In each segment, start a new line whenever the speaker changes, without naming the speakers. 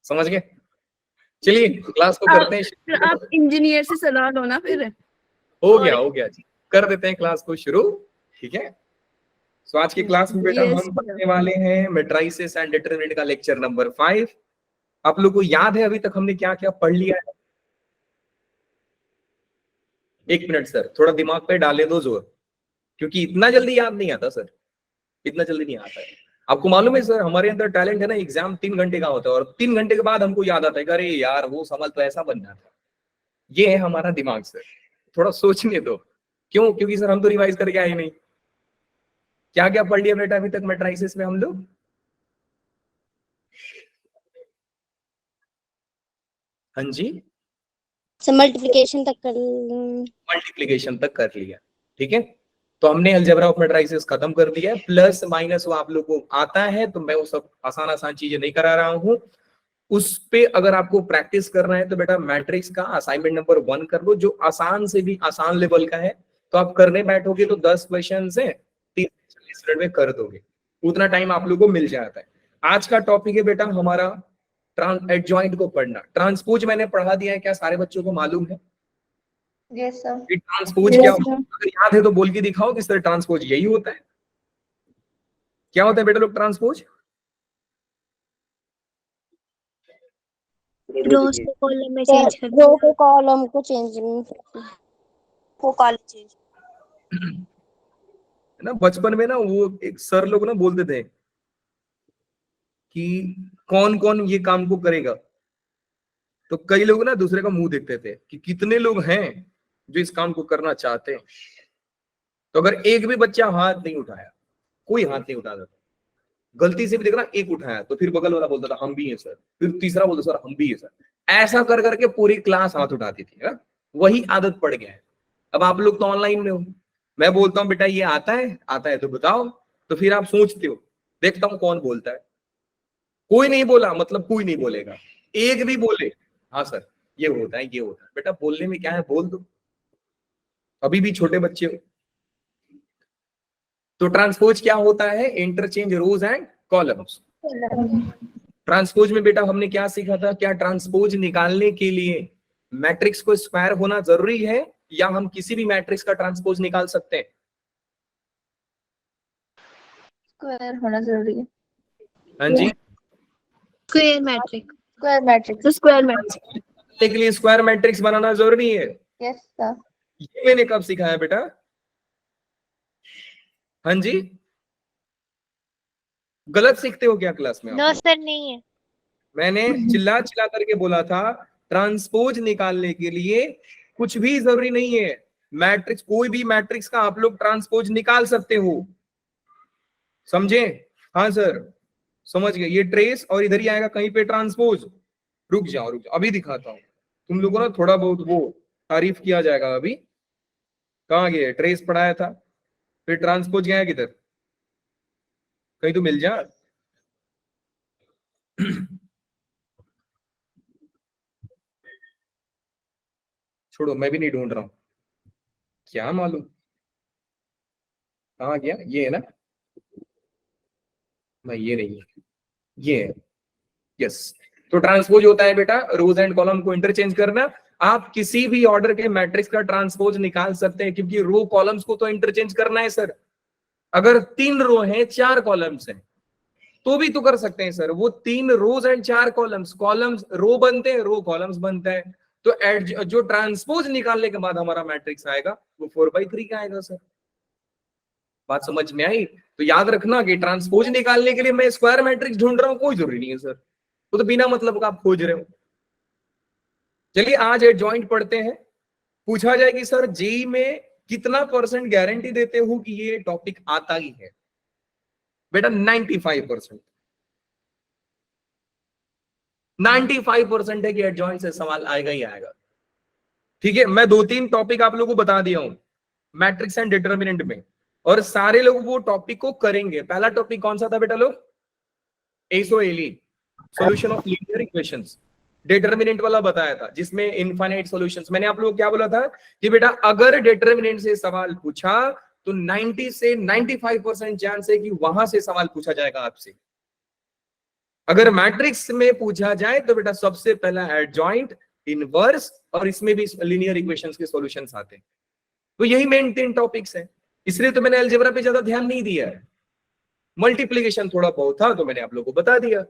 समझ गए? चलिए क्लास को करते हैं।
आप इंजीनियर से सलाह लो ना फिर।
हो गया जी, कर देते हैं क्लास को शुरू। ठीक है, तो आज की क्लास में बेटा हम पढ़ने वाले हैं मैट्रिसेस एंड डिटरमिनेंट का लेक्चर नंबर 5। आप लोग को याद है अभी तक हमने क्या क्या पढ़ लिया है? एक मिनट सर, थोड़ा दिमाग पे डाले दो जोर, क्योंकि इतना जल्दी याद नहीं आता सर, इतना जल्दी नहीं आता है। आपको मालूम है सर, हमारे अंदर टैलेंट है ना, एग्जाम 3 घंटे का होता है और 3 घंटे के बाद हमको याद आता है, अरे यार वो सवाल तो ऐसा बनना था। ये है हमारा दिमाग सर, थोड़ा सोचने दो। क्यों? क्योंकि सर हम तो रिवाइज करके आए नहीं। क्या क्या पढ़ लिया बेटा अभी तक मैट्रिसेस में हम लोग? हाँ जी,
मल्टीप्लिकेशन तक कर
लिया। ठीक है, तो हमने अलजेब्रा ऑफ मैट्रिसेस खत्म कर दिया है। प्लस माइनस वो आप लोग को आता है, तो मैं वो सब आसान चीजें नहीं करा रहा हूँ। उस पे अगर आपको प्रैक्टिस करना है तो बेटा मैट्रिक्स का असाइनमेंट नंबर 1 कर लो, जो आसान से भी आसान लेवल का है। तो आप करने बैठोगे तो 10 क्वेश्चन से 30-40 मिनट में कर दोगे, उतना टाइम आप लोग को मिल जाता है। आज का टॉपिक है बेटा हमारा एडजॉइंट को पढ़ना। ट्रांसपोज मैंने पढ़ा दिया है, क्या सारे बच्चों को मालूम है?
Yes sir.
ट्रांसपोज क्या होता है? अगर याद है तो बोल के दिखाओ कि सर ट्रांसपोज यही होता है। क्या होता है बेटा लोग ट्रांसपोज?
रोज को कॉलम में चेंज कर रो को कॉलम को चेंज को कॉलम चेंज
है ना। बचपन में ना वो एक सर लोग ना बोलते थे कि कौन कौन ये काम को करेगा, तो कई लोग ना दूसरे का मुंह देखते थे कि कितने लोग हैं जो इस काम को करना चाहते हैं। तो अगर एक भी बच्चा हाथ नहीं उठाया, कोई हाथ नहीं उठाता था, गलती से भी देखना एक उठाया तो फिर बगल वाला बोलता था हम भी हैं सर, फिर तीसरा बोलता सर हम भी हैं सर, ऐसा कर करके पूरी क्लास हाथ उठाती थी ना। वही आदत पड़ गया है। अब आप लोग तो ऑनलाइन में हो, मैं बोलता हूँ बेटा ये आता है तो बताओ, तो फिर आप सोचते हो देखता हूँ कौन बोलता है। कोई नहीं बोला मतलब कोई नहीं बोलेगा, एक भी बोले हाँ सर ये होता है बेटा बोलने में क्या है, बोल दो, अभी भी छोटे बच्चे हो। तो ट्रांसपोज क्या होता है? Interchange rows and columns. Transpose में बेटा हमने क्या सीखा था? क्या ट्रांसपोज निकालने के लिए मैट्रिक्स को स्क्वायर होना जरूरी है या हम किसी भी मैट्रिक्स का ट्रांसपोज निकाल सकते हैं?
स्क्वायर होना जरूरी है।
हाँ जी,
स्क्वायर मैट्रिक्स
के लिए स्क्वायर मैट्रिक्स बनाना जरूरी है।
Yes sir.
ये मैंने कब सिखाया बेटा? हाँ जी, गलत सीखते हो क्या क्लास में?
नो सर नहीं है।
मैंने चिल्ला चिल्ला करके बोला था ट्रांसपोज निकालने के लिए कुछ भी जरूरी नहीं है। मैट्रिक्स, कोई भी मैट्रिक्स का आप लोग ट्रांसपोज निकाल सकते हो, समझे? हाँ सर समझ गए। ये ट्रेस और इधर ही आएगा कहीं पे ट्रांसपोज। रुक जाओ अभी दिखाता हूँ तुम लोगों को ना, थोड़ा बहुत वो तारीफ किया जाएगा। अभी कहाँ गया? ट्रेस पढ़ाया था, फिर ट्रांसपोज गया किधर? कहीं तो मिल जा। छोड़ो मैं भी नहीं ढूंढ रहा हूं, क्या मालूम कहाँ गया। ये है ना भाई, ये नहीं है, ये है। यस, तो ट्रांसपोज होता है बेटा रोज एंड कॉलम को इंटरचेंज करना। आप किसी भी ऑर्डर के मैट्रिक्स का ट्रांसपोज निकाल सकते हैं, क्योंकि रो कॉलम्स को तो इंटरचेंज करना है सर। अगर 3 रो हैं 4 कॉलम्स हैं तो भी तो कर सकते हैं सर। वो 3 रोज एंड 4 कॉलम्स, कॉलम्स रो बनते हैं, रो कॉलम्स बनता है। तो जो ट्रांसपोज निकालने के बाद हमारा मैट्रिक्स आएगा वो 4/3 का आएगा सर। बात समझ में आई? तो याद रखना कि ट्रांसपोज निकालने के लिए मैं स्क्वायर मैट्रिक्स ढूंढ रहा हूं, कोई जरूरी नहीं है सर, वो तो बिना मतलब का आप खोज रहे हो। चलिए आज एडजॉइंट पढ़ते हैं। पूछा जाए कि सर जेई में कितना % गारंटी देते हो कि ये टॉपिक आता ही है? बेटा 95%। 95% है कि एडजॉइंट से सवाल आएगा ही आएगा। ठीक है, मैं 2-3 टॉपिक आप लोगों को बता दिया हूं मैट्रिक्स एंड डिटरमिनेंट में, और सारे लोग वो टॉपिक को करेंगे। पहला टॉपिक कौन सा था बेटा लोग? एसोएली, solution of linear equations. Determinant वाला बताया था जिसमें इनफाइनाइट सॉल्यूशंस। मैंने आप लोगों को क्या बोला था कि बेटा अगर डिटरमिनेंट से सवाल पूछा तो 90 से 95% चांस है कि वहां से सवाल पूछा जाएगा आपसे। अगर मैट्रिक्स में पूछा जाए तो बेटा सबसे पहला एडजॉइंट, इनवर्स, और इसमें भी लीनियर इक्वेशंस के सॉल्यूशंस आते हैं। तो यही मेन 3 टॉपिक्स हैं, इसलिए तो मैंने अलजेब्रा पे ज्यादा ध्यान नहीं दिया है। मल्टीप्लिकेशन थोड़ा बहुत था तो मैंने आप लोगों को बता दिया।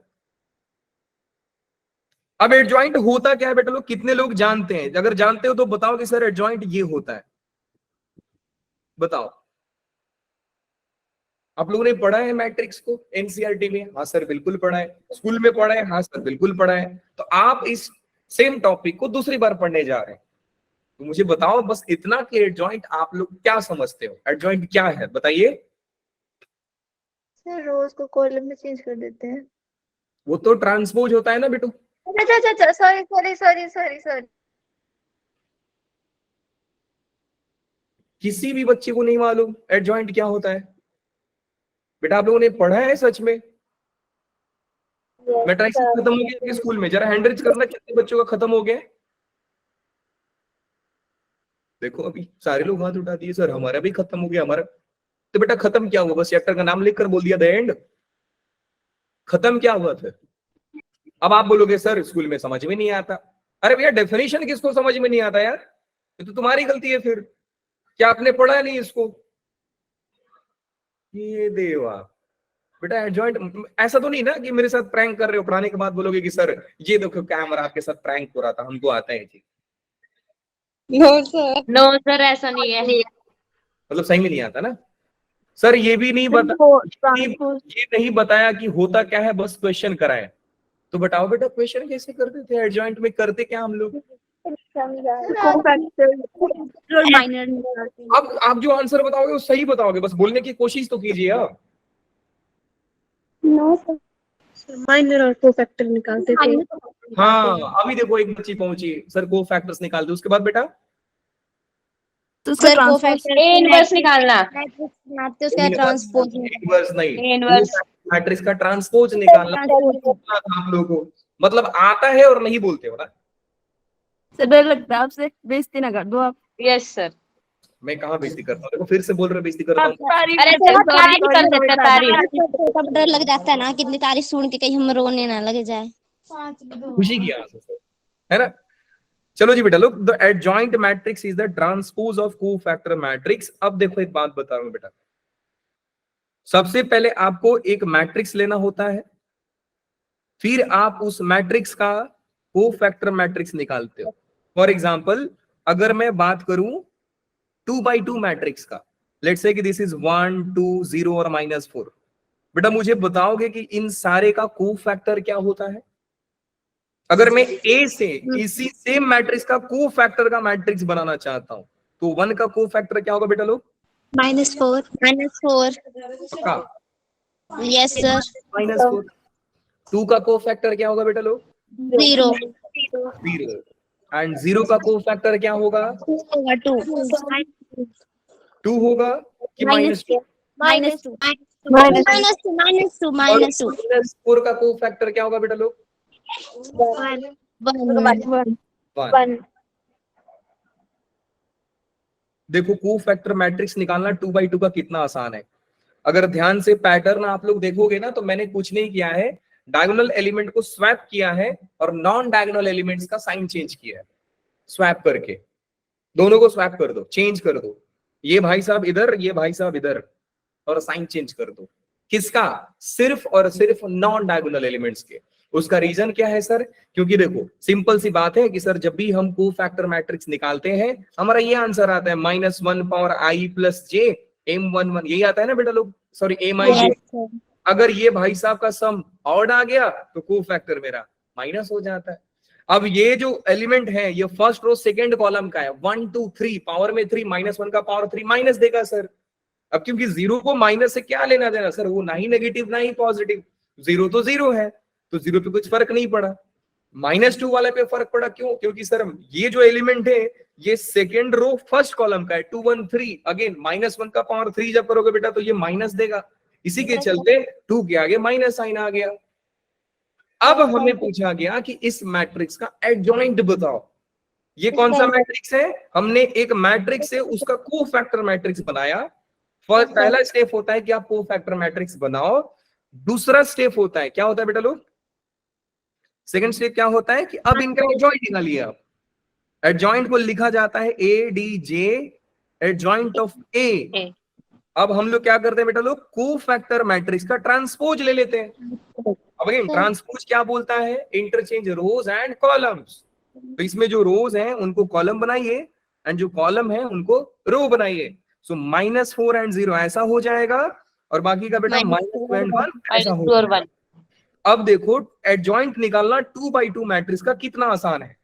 अब एडजॉइंट होता क्या है बेटा लोग, कितने लोग जानते हैं? अगर जानते हो तो बताओ कि सर एडजॉइंट ये होता है, बताओ। आप लोगों ने पढ़ा है मैट्रिक्स को एनसीईआरटी में? हाँ सर बिल्कुल पढ़ा है। स्कूल में पढ़ा है? हाँ सर बिल्कुल पढ़ा है। तो आप इस सेम टॉपिक को दूसरी बार पढ़ने जा रहे हैं, तो मुझे बताओ बस इतना कि एडजॉइंट आप लोग क्या समझते हो, एडजॉइंट क्या है बताइए।
सर रोज को कॉलम में चेंज कर देते हैं।
वो तो ट्रांसपोज होता है ना बेटू।
अच्छा अच्छा अच्छा, sorry sorry sorry sorry sorry.
किसी भी बच्चे को नहीं मालूम एडजॉइंट क्या होता है? बेटा आप लोगों ने पढ़ा है सच में? मैट्रिक्स खत्म हो गया आपके स्कूल में? जरा हैंड रेज करना, कितने बच्चों का खत्म हो गया? देखो अभी सारे लोग हाथ उठा दिए, सर हमारा भी खत्म हो गया हमारा। तो बेटा खत्म क्या हुआ? बस चैप्टर का नाम लिखकर बोल दिया द एंड, खत्म क्या हुआ फिर? अब आप बोलोगे सर स्कूल में समझ में नहीं आता। अरे भैया डेफिनेशन किसको समझ में नहीं आता यार? ये तो तुम्हारी गलती है फिर, क्या आपने पढ़ा नहीं इसको? ये देवा बेटा एडजॉइंट ऐसा तो नहीं ना कि मेरे साथ प्रैंक कर रहे हो, पढ़ाने के बाद बोलोगे कि सर ये देखो कैमरा आपके साथ प्रैंक हो रहा था, हमको आता है जी।
नो सर ऐसा नहीं है।
मतलब सही में नहीं आता ना सर? ये भी नहीं ये नहीं बताया कि होता क्या है, बस क्वेश्चन कराए। तो बताओ बेटा क्वेश्चन कैसे करते थे एडजॉइंट में? करते क्या हम लोग? अब आप जो आंसर बताओगे वो सही बताओगे, बस बोलने की कोशिश तो कीजिए आप।
माइनर और कोफैक्टर निकालते थे।
हाँ अभी देखो एक बच्ची पहुंची, सर को फैक्टर्स निकाल दो, उसके बाद बेटा
तो उसका
सर को
ट्रांसपोज
ए इनवर्स निकालना।
मैट्रिक्स उसका ट्रांसपोज
इनवर्स नहीं,
इनवर्स
मैट्रिक्स का ट्रांसपोज निकालना आप लोगों को, मतलब आता है और नहीं बोलते हो ना।
से डर लगता है आपसे, बेइज्जती ना कर दो आप।
Yes sir.
मैं कहाँ बेइज्जती करता हूँ? देखो फिर से बोल रहे बेइज्जती करता हूँ।
अरे सर तारीफ कर सकते, तारीफ।
तब डर लग जाता है ना, कितनी तारीफ सुन के कहीं हम रोने ना लग जाए।
खुशी की आंसर से, है ना? चलो जी बेटा लोग, the adjoint matrix is the transpose of cofactor matrix. अब देखो एक बात बता रहा हूं बेटा, सबसे पहले आपको एक मैट्रिक्स लेना होता है, फिर आप उस मैट्रिक्स का कोफैक्टर मैट्रिक्स निकालते हो। फॉर एग्जाम्पल अगर मैं बात करूं 2x2 मैट्रिक्स का, लेट्स से कि दिस इज 1 2 0 और -4, बेटा मुझे बताओगे कि इन सारे का कोफैक्टर क्या होता है? अगर मैं ए से इसी सेम मैट्रिक्स का कोफैक्टर का मैट्रिक्स बनाना चाहता हूं तो 1 का कोफैक्टर क्या होगा बेटा लोग?
-4
का
यस सर
-4। 2 का कोफैक्टर क्या होगा बेटा लोग?
0
0। एंड 0 का कोफैक्टर क्या होगा? 2 होगा कि -2?
-2
-4 का कोफैक्टर क्या होगा बेटा लोग? 1। देखो कोफैक्टर मैट्रिक्स निकालना 2x2 का कितना आसान है। अगर ध्यान से पैटर्न आप लोग देखोगे ना तो मैंने कुछ नहीं किया है, डायगोनल एलिमेंट को स्वैप किया है और नॉन डायगोनल एलिमेंट्स का साइन चेंज किया है। स्वैप करके दोनों को स्वैप कर दो, चेंज कर दो, ये भाई साहब इधर, ये भाई साहब इधर, और साइन चेंज कर दो। किसका? सिर्फ और सिर्फ नॉन डायगोनल एलिमेंट्स के। उसका रीजन क्या है सर? क्योंकि देखो सिंपल सी बात है कि सर जब भी हम कोफैक्टर मैट्रिक्स निकालते हैं हमारा ये आंसर आता है -1 power i plus j m11, यही आता है ना बेटा लोग, सॉरी mi j। अगर ये भाई साहब का सम ऑड आ गया तो कोफैक्टर मेरा माइनस हो जाता है। अब ये जो एलिमेंट है ये फर्स्ट रो सेकंड कॉलम का है, 1 2 3 पावर में 3, -1 का पावर 3 माइनस देगा सर। अब क्योंकि 0 को माइनस से क्या लेना देना सर, वो ना ही नेगेटिव ना ही पॉजिटिव, 0 तो 0 है, तो 0 पे कुछ फर्क नहीं पड़ा। -2 वाले पे फर्क पड़ा, क्यों? क्योंकि सर ये जो एलिमेंट है ये सेकेंड रो फर्स्ट कॉलम का है, 2 1 3, अगेन -1 का पावर 3 जब करोगे बेटा तो ये माइनस देगा, इसी के चलते 2 के आगे माइनस साइन आ गया। अब हमें पूछा गया कि इस मैट्रिक्स का एडजॉइंट बताओ। ये कौन सा मैट्रिक्स है? हमने एक मैट्रिक्स से उसका कोफैक्टर मैट्रिक्स बनाया। पहला स्टेप होता है कि आप कोफैक्टर मैट्रिक्स बनाओ, दूसरा स्टेप होता है क्या होता है बेटा लोग? सेकंड स्टेप क्या होता है कि अब इनका एडजॉइंट निकालिए आप। एडजॉइंट को लिखा जाता है A D J, adjoint of A. अब हम लोग क्या करते हैं बेटा लोग, कोफैक्टर मैट्रिक्स का ट्रांसपोज ले लेते हैं। अब अगेन ट्रांसपोज क्या बोलता है, इंटरचेंज रोज एंड कॉलम्स। तो इसमें जो रोज हैं उनको कॉलम बनाइए एंड जो कॉलम है उनको रो बनाइए। सो -4 एंड 0 ऐसा हो जाएगा और बाकी का बेटा -2 एंड 1 ऐसा हो जाएगा। अब देखो एडजॉइंट निकालना 2 by 2 मैट्रिक्स का कितना आसान है।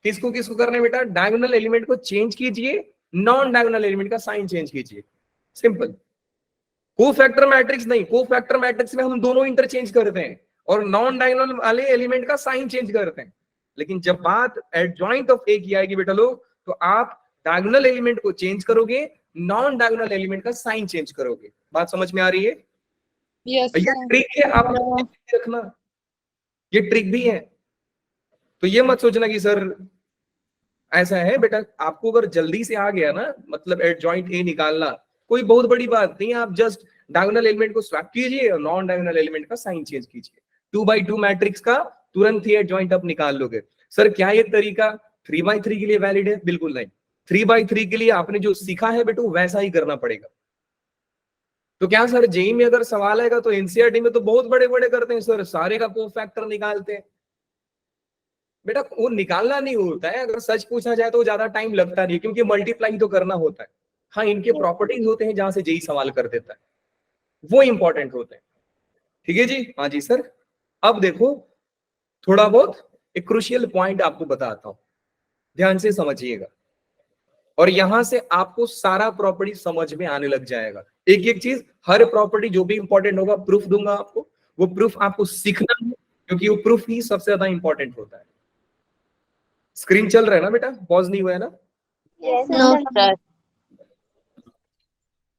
किसको किसको करना है बेटा, डायगोनल एलिमेंट को चेंज कीजिए, नॉन डायगोनल एलिमेंट का साइन चेंज कीजिए, सिंपल। कोफैक्टर मैट्रिक्स नहीं, कोफैक्टर मैट्रिक्स में हम दोनों इंटरचेंज करते हैं और नॉन डायगोनल वाले एलिमेंट का साइन चेंज करते हैं। लेकिन जब बात एडजॉइंट ऑफ ए की आएगी बेटा लोग, तो आप डायगोनल एलिमेंट को चेंज करोगे, नॉन डायगोनल एलिमेंट का साइन चेंज करोगे। बात समझ में आ रही है?
यस
ये ट्रिक है, आप रखना, ये ट्रिक भी है। तो ये मत सोचना कि सर ऐसा है बेटा, आपको अगर जल्दी से आ गया ना, मतलब एडजॉइंट ए निकालना कोई बहुत बड़ी बात नहीं है। आप जस्ट डायगोनल एलिमेंट को स्वैप कीजिए और नॉन डायगोनल एलिमेंट का साइन चेंज कीजिए। 2 by 2 मैट्रिक्स का तुरंत ही एडजॉइंट आप निकाल लोगे। सर क्या ये तरीका 3 by 3 के लिए वैलिड है? बिल्कुल नहीं। 3 by 3 के लिए आपने जो सीखा है बेटा वैसा ही करना पड़ेगा। तो क्या सर जेई में अगर सवाल आएगा तो एनसीईआरटी में तो बहुत बड़े बड़े करते हैं सर, सारे का कोफैक्टर निकालते हैं। बेटा वो निकालना नहीं होता है, अगर सच पूछा जाए तो ज्यादा टाइम लगता नहीं, क्योंकि मल्टीप्लाई तो करना होता है। हाँ, इनके प्रॉपर्टीज होते हैं जहां से जेई सवाल कर देता है, वो इंपॉर्टेंट होते हैं। ठीक है जी, हाँ जी सर। अब देखो थोड़ा बहुत एक क्रूशियल पॉइंट आपको बताता हूं, ध्यान से समझिएगा, और यहां से आपको सारा प्रॉपर्टी समझ में आने लग जाएगा। एक एक चीज, हर प्रॉपर्टी जो भी इंपॉर्टेंट होगा प्रूफ दूंगा आपको, वो प्रूफ आपको सीखना है, क्योंकि वो प्रूफ ही सबसे ज्यादा इंपॉर्टेंट होता है। स्क्रीन चल रहा है ना बेटा, पॉज नहीं हुआ है ना?
No sir.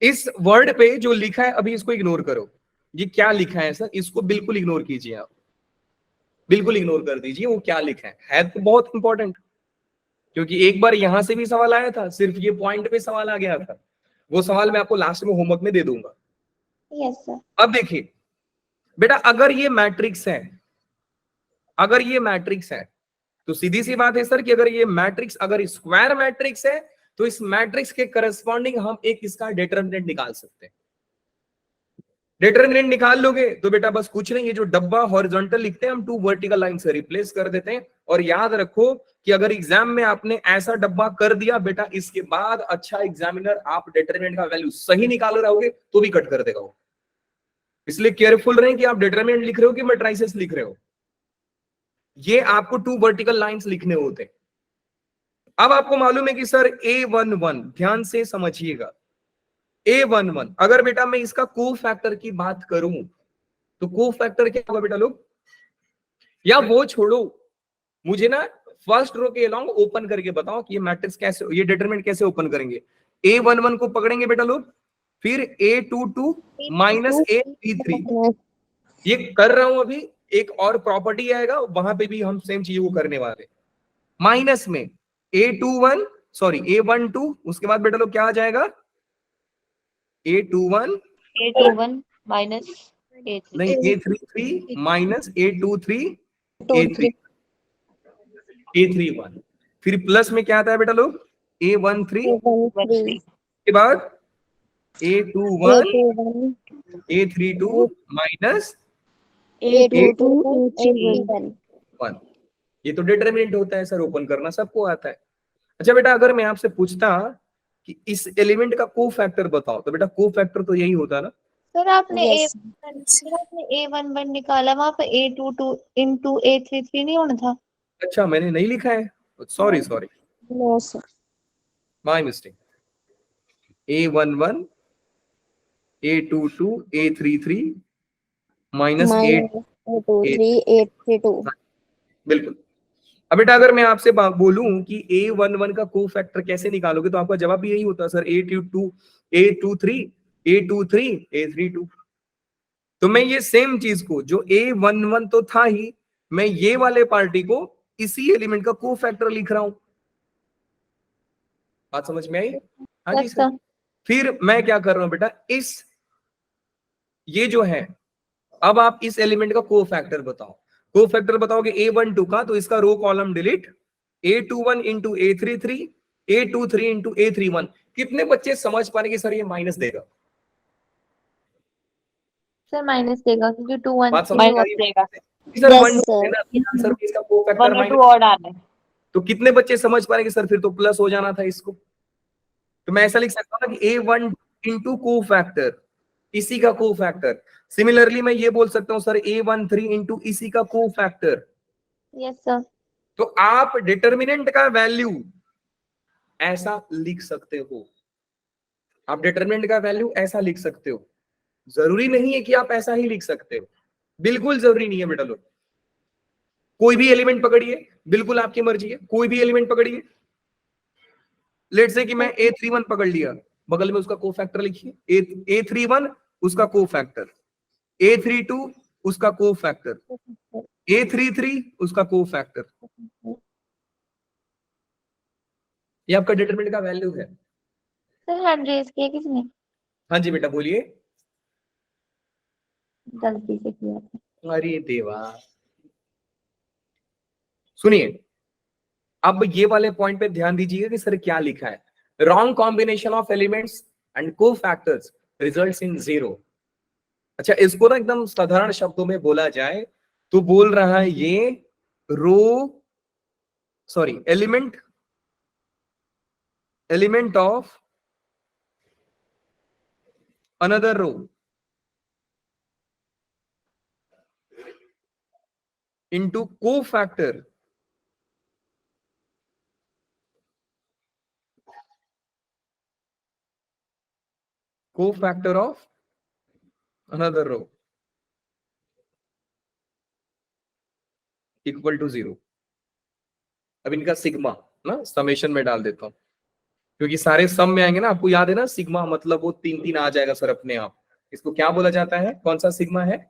इस वर्ड पे जो लिखा है अभी इसको इग्नोर करो। ये क्या लिखा है सर, इसको बिल्कुल इग्नोर कीजिए आप, बिल्कुल इग्नोर कर दीजिए वो क्या लिखा है तो बहुत इंपॉर्टेंट। क्योंकि एक बार यहां से भी सवाल आया था, सिर्फ ये पॉइंट पे सवाल आ गया था, वो सवाल मैं आपको लास्ट में होमवर्क में दे दूंगा।
Yes sir.
अब देखिए बेटा, अगर ये मैट्रिक्स है, अगर ये मैट्रिक्स है तो सीधी सी बात है सर कि अगर ये मैट्रिक्स अगर स्क्वायर मैट्रिक्स है तो इस मैट्रिक्स के करस्पॉन्डिंग हम एक इसका डिटरमिनेंट निकाल सकते हैं। डिटरमिनेंट निकाल लोगे तो बेटा बस कुछ नहीं, ये जो डब्बा हॉरिजॉन्टल लिखते हैं हम 2 वर्टिकल लाइन से रिप्लेस कर देते हैं। और याद रखो कि अगर एग्जाम में आपने ऐसा डब्बा कर दिया बेटा, इसके बाद अच्छा एग्जामिनर आप डिटरमिनेंट का वैल्यू सही निकाल रहोगे तो भी कट कर देगा वो। इसलिए केयरफुल रहें कि आप डिटरमिनेंट लिख रहे हो कि मैट्रिसेस लिख रहे हो, ये आपको 2 वर्टिकल लाइंस लिखने होते हैं। अब आपको मालूम है कि सर A11, ध्यान से समझिएगा, A11 अगर बेटा मैं इसका कोफैक्टर की बात करूं तो कोफैक्टर क्या होगा बेटा लोग, या वो छोड़ो, मुझे ना फर्स्ट रो के अलोंग ओपन करके बताओ कि ये मैट्रिक्स कैसे, ये डिटरमिनेंट कैसे ओपन करेंगे। A11 को पकड़ेंगे बेटा लोग, फिर A22 माइनस A33, ये कर रहा हूं अभी। एक और प्रॉपर्टी आएगा वहां पे भी हम सेम चीज वो करने वाले, माइनस में A21 सॉरी A12, उसके बाद बेटा लोग क्या आ जाएगा A21
माइनस
नहीं A33 माइनस A23 A31, फिर प्लस में क्या आता है बेटा लोग A13 के बाद A21 A32 माइनस A21, ये तो डिटरमिनेंट होता है सर, ओपन करना सबको आता है। अच्छा बेटा अगर मैं आपसे पूछता कि इस एलिमेंट का कोफैक्टर बताओ, तो बेटा कोफैक्टर तो यही होता है ना
सर। आपने
Yes.
A11 निकाला, वहां पे A22 into A33 नहीं होना था?
अच्छा मैंने नहीं लिखा है, sorry sorry,
no sir.
My mistake. A11 A22 A33 minus
-832
बिल्कुल। अब बेटा अगर मैं आपसे बोलूं कि A11 का कोफैक्टर कैसे निकालोगे तो आपका जवाब भी यही होता है सर, A23 A32 तो मैं ये सेम चीज को, जो A11 तो था ही, मैं ये वाले पार्टी को इसी एलिमेंट का कोफैक्टर लिख रहा हूं। बात समझ में आई? हाँ जी सर। फिर मैं क्या कर रहा हूं बेटा, इस ये जो है अब आप इस एलिमेंट का कोफैक्टर बताओ। कोफैक्टर बताओगे A12 का, तो इसका row column delete, A21 into A33, A23 into A31। कितने बच्चे समझ पाएंगे सर ये माइनस देगा?
सर माइनस देगा क्योंकि 2 1
बात समझ
नहीं
में आ रही
देगा।
है? Sir
Yes,
1
sir.
है ना, आंसर इसका कोफैक्टर
1 और 2
माइनस।
और डालने।
तो कितने बच्चे समझ पाएंगे सर फिर तो प्लस हो जाना था इसको। तो मैं ऐसा लिख सकता हूँ ना कि A1 इंटू कोफैक्टर, इसी का कोफैक्टर। सिमिलरली मैं ये बोल सकता हूँ सर A13 इंटू इसी का कोफैक्टर।
Yes sir.
तो आप डिटर्मिनेंट का वैल्यू ऐसा लिख सकते हो, आप डिटर्मिनेंट का वैल्यू ऐसा लिख सकते हो। जरूरी नहीं है कि आप ऐसा ही लिख सकते हो, बिल्कुल जरूरी नहीं है बेटा लोग। कोई भी एलिमेंट पकड़िए, बिल्कुल आपकी मर्जी है, कोई भी एलिमेंट पकड़िए। लेट्स से कि मैं A31 पकड़ लिया, बगल में उसका कोफैक्टर लिखिए, A31 उसका कोफैक्टर, A32 उसका कोफैक्टर, A33 उसका कोफैक्टर। ये आपका डिटरमिनेंट का वैल्यू है।
सर हैंड रेज किया किसने?
हाँ जी बेटा बोलिए।
गलती से किया था।
अरे देवा, सुनिए अब ये वाले पॉइंट पे ध्यान दीजिएगा कि सर क्या लिखा है। Wrong combination of elements and cofactors results in 0। अच्छा, इसको ना एकदम साधारण शब्दों में बोला जाए तो बोल रहा है ये element of another row into cofactor of another row equal to 0। अब इनका सिग्मा ना समेशन में डाल देता हूं, क्योंकि सारे सम में आएंगे ना। आपको याद है ना सिग्मा मतलब वो 3 आ जाएगा सर अपने आप। इसको क्या बोला जाता है? कौन सा सिग्मा है?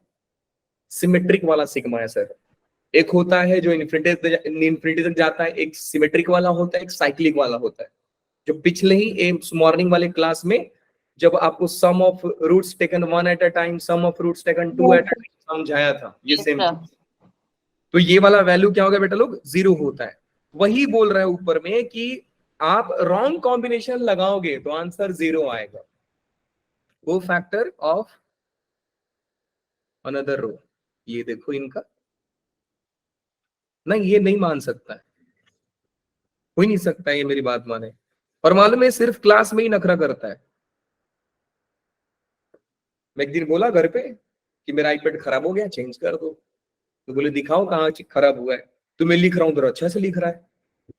सिमेट्रिक वाला सिग्मा है सर। एक होता है जो इन्फिनिटी तक जाता है, एक सिमेट्रिक वाला होता है, एक साइक्लिक वाला होता है। जो पिछले ही मॉर्निंग वाले क्लास में जब आपको sum of roots taken 1 at a time, sum of roots taken 2 at a time समझाया था, ये सेम चीज। तो ये वाला वैल्यू क्या होगा बेटा लोग? 0 होता है। वही बोल रहा है ऊपर में कि आप रॉन्ग कॉम्बिनेशन लगाओगे तो आंसर 0 आएगा। कोफैक्टर ऑफ अनदर रो, ये देखो इनका, नहीं ये नहीं मान सकता है, हो ही नहीं सकता है ये मेरी बात माने। और मालूम है सिर्फ क्लास में ही नखरा करता है। मैं एक दिन बोला घर पे कि मेरा आईपैड खराब हो गया, चेंज कर दो। तो बोले दिखाओ कहाँ खराब हुआ है। तो मैं लिख रहा हूँ तो अच्छा से लिख रहा है।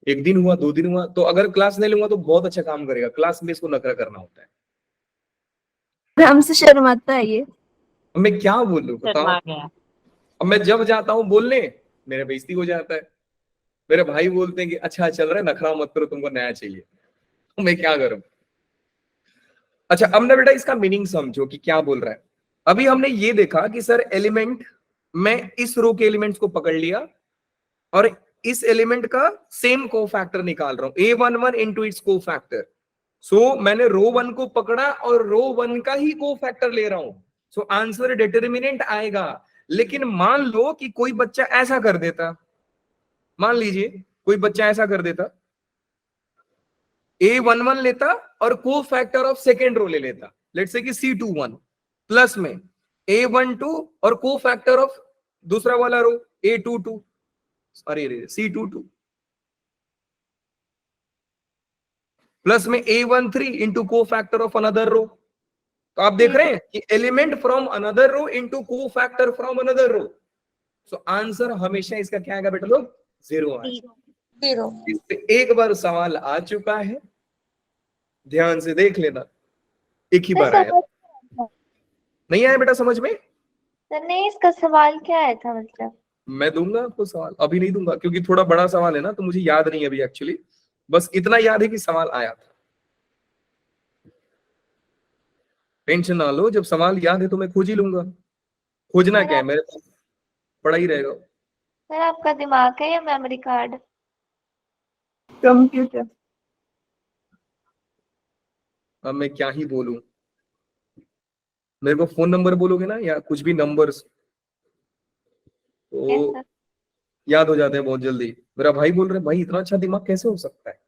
एक दिन हुआ, 2 दिन हुआ, तो अगर क्लास नहीं लूंगा तो बहुत अच्छा काम करेगा। क्लास में इसको नखरा करना होता है।
हमसे शर्माता है ये।
अब मैं क्या बोलूं बताओ। अब मैं जब जाता हूँ बोलने, मेरा बेइज्जती हो जाता है। मेरे भाई बोलते हैं कि अच्छा चल रहा है, नखरा मत करो, तुमको नया चाहिए। तो मैं क्या करूं? अच्छा अब ना बेटा इसका मीनिंग समझो कि क्या बोल रहा है। अभी हमने ये देखा कि सर एलिमेंट, मैं इस रो के एलिमेंट्स को पकड़ लिया और इस एलिमेंट का सेम कोफैक्टर निकाल रहा हूं, A11 इंटू इट्स कोफैक्टर। सो मैंने रो 1 को पकड़ा और रो 1 का ही कोफैक्टर ले रहा हूं। सो आंसर डिटरमिनेंट आएगा। लेकिन मान लो कि कोई बच्चा ऐसा कर देता, मान लीजिए कोई बच्चा ऐसा कर देता, A11 लेता और कोफैक्टर ऑफ सेकेंड रो ले लेता, लेट्स से कि C21 प्लस में A12 और कोफैक्टर ऑफ दूसरा वाला रो A22, अरे C22 प्लस में A13 into cofactor of another row. तो आप देख रहे हैं कि element from another row into cofactor from another row. So answer हमेशा इसका क्या आएगा बेटा लोग? 0 आएगा।
0।
इस पे एक बार सवाल आ चुका है, ध्यान से देख लेना, एक ही बार आया। नहीं आया बेटा समझ में?
सर नहीं, इसका सवाल क्या आया था मतलब?
मैं दूंगा आपको सवाल, अभी नहीं दूंगा क्योंकि थोड़ा बड़ा सवाल है ना, तो मुझे याद नहीं अभी एक्चुअली। बस इतना याद है कि सवाल आया था। टेंशन ना लो, जब सवाल याद है तो मैं खोज ही लूंगा। खोजना क्या है, मेरे पास पड़ा ही रहेगा।
सर आपका दिमाग है या मेमोरी कार्ड?
कंप्यूटर।
अब मैं क्या ही बोलूं। मेरे को फोन नंबर बोलोगे ना या कुछ भी नंबर्स, तो याद हो जाते हैं बहुत जल्दी। मेरा भाई बोल रहे भाई इतना अच्छा दिमाग कैसे हो सकता है,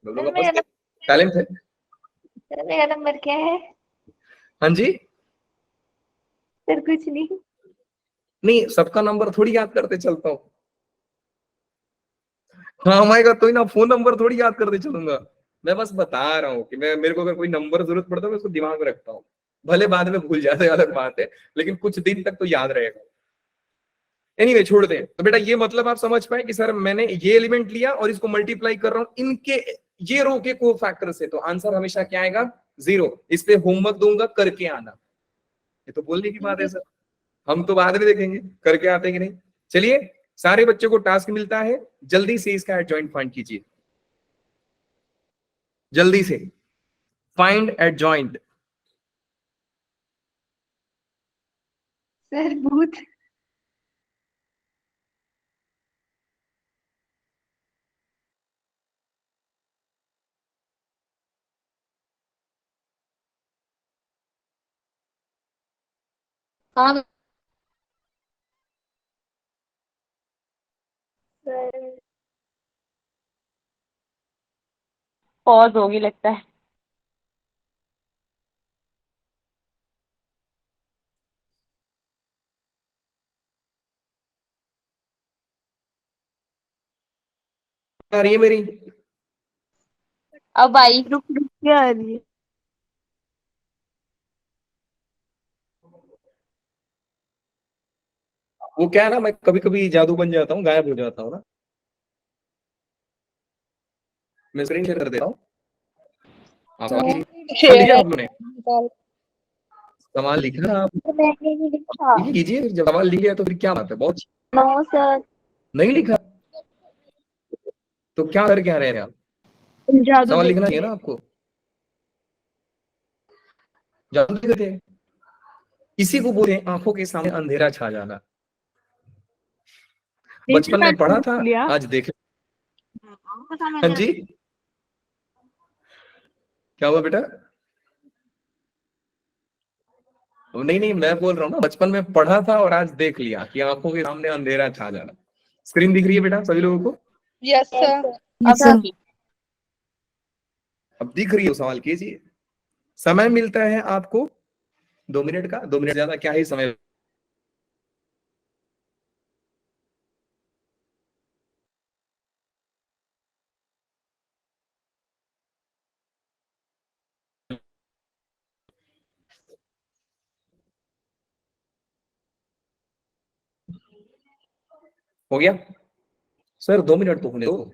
हम लोगों का बस टैलेंट है।
सर मेरा नंबर क्या है?
हाँ जी,
सर कुछ नहीं।
नहीं सबका नंबर थोड़ी याद करते चलता हूँ। हाँ माएगा तो ही ना, फोन नंबर थोड़ी याद करते चलूंगा। मैं बस बता रहा हूँ कि मैं, मेरे को अगर कोई नंबर जरूरत पड़ता है मैं उसको दिमाग में रखता हूँ। भले बाद में भूल जाते, अलग बात है, लेकिन कुछ दिन तक तो याद रहेगा। एनीवे छोड़ दें। तो बेटा ये मतलब आप समझ पाए कि सर मैंने ये एलिमेंट लिया और इसको मल्टीप्लाई कर रहा हूं इनके ये रो के को फैक्टर से, तो आंसर हमेशा क्या आएगा? 0। इस पे होमवर्क दूंगा, करके आना। ये तो बोलने की बात है सर, हम तो बाद में देखेंगे करके आते हैं कि नहीं। चलिए, सारे बच्चों को टास्क मिलता है, जल्दी से इसका एडजॉइंट फाइंड कीजिए, जल्दी से फाइंड एडजॉइंट।
सर भूत। हाँ सर, पॉज होगी लगता है।
आ रही है मेरी?
अब आई।
रुक रुक क्या आ रही है?
वो क्या है ना, मैं कभी कभी जादू बन जाता हूँ, गायब हो जाता हूँ ना। मैं स्क्रीन शेयर कर देता हूँ। आप सवाल कीजिए। लिया आप लोगों ने सवाल लिखा आप?
मैंने नहीं लिखा।
कीजिए, जब सवाल लिख लिया तो फिर क्या बात है, बहुत
नो सर।
नहीं लिखा तो क्या कर क्या रहे हैं आप?
तुम जादू
सवाल
देख
लिखना चाहिए ना आपको, जादू देते हैं। इसी को बोलते हैं आंखों के सामने अंधेरा छा जाना। बचपन में पढ़ा था,
लिया।
आज देख। हाँ जी, क्या हुआ बेटा? नहीं नहीं, मैं बोल रहा हूँ ना, बचपन में पढ़ा था और आज देख लिया कि आंखों के सामने अंधेरा छा जाना। स्क्रीन दिख रही है बेटा सभी लोगों को?
Yes sir.
सर
अब दिख रही है, सवाल कीजिए। समय मिलता है आपको 2 मिनट का, 2 मिनट ज्यादा क्या ही समय। हो गया सर, 2 मिनट तो होने दो।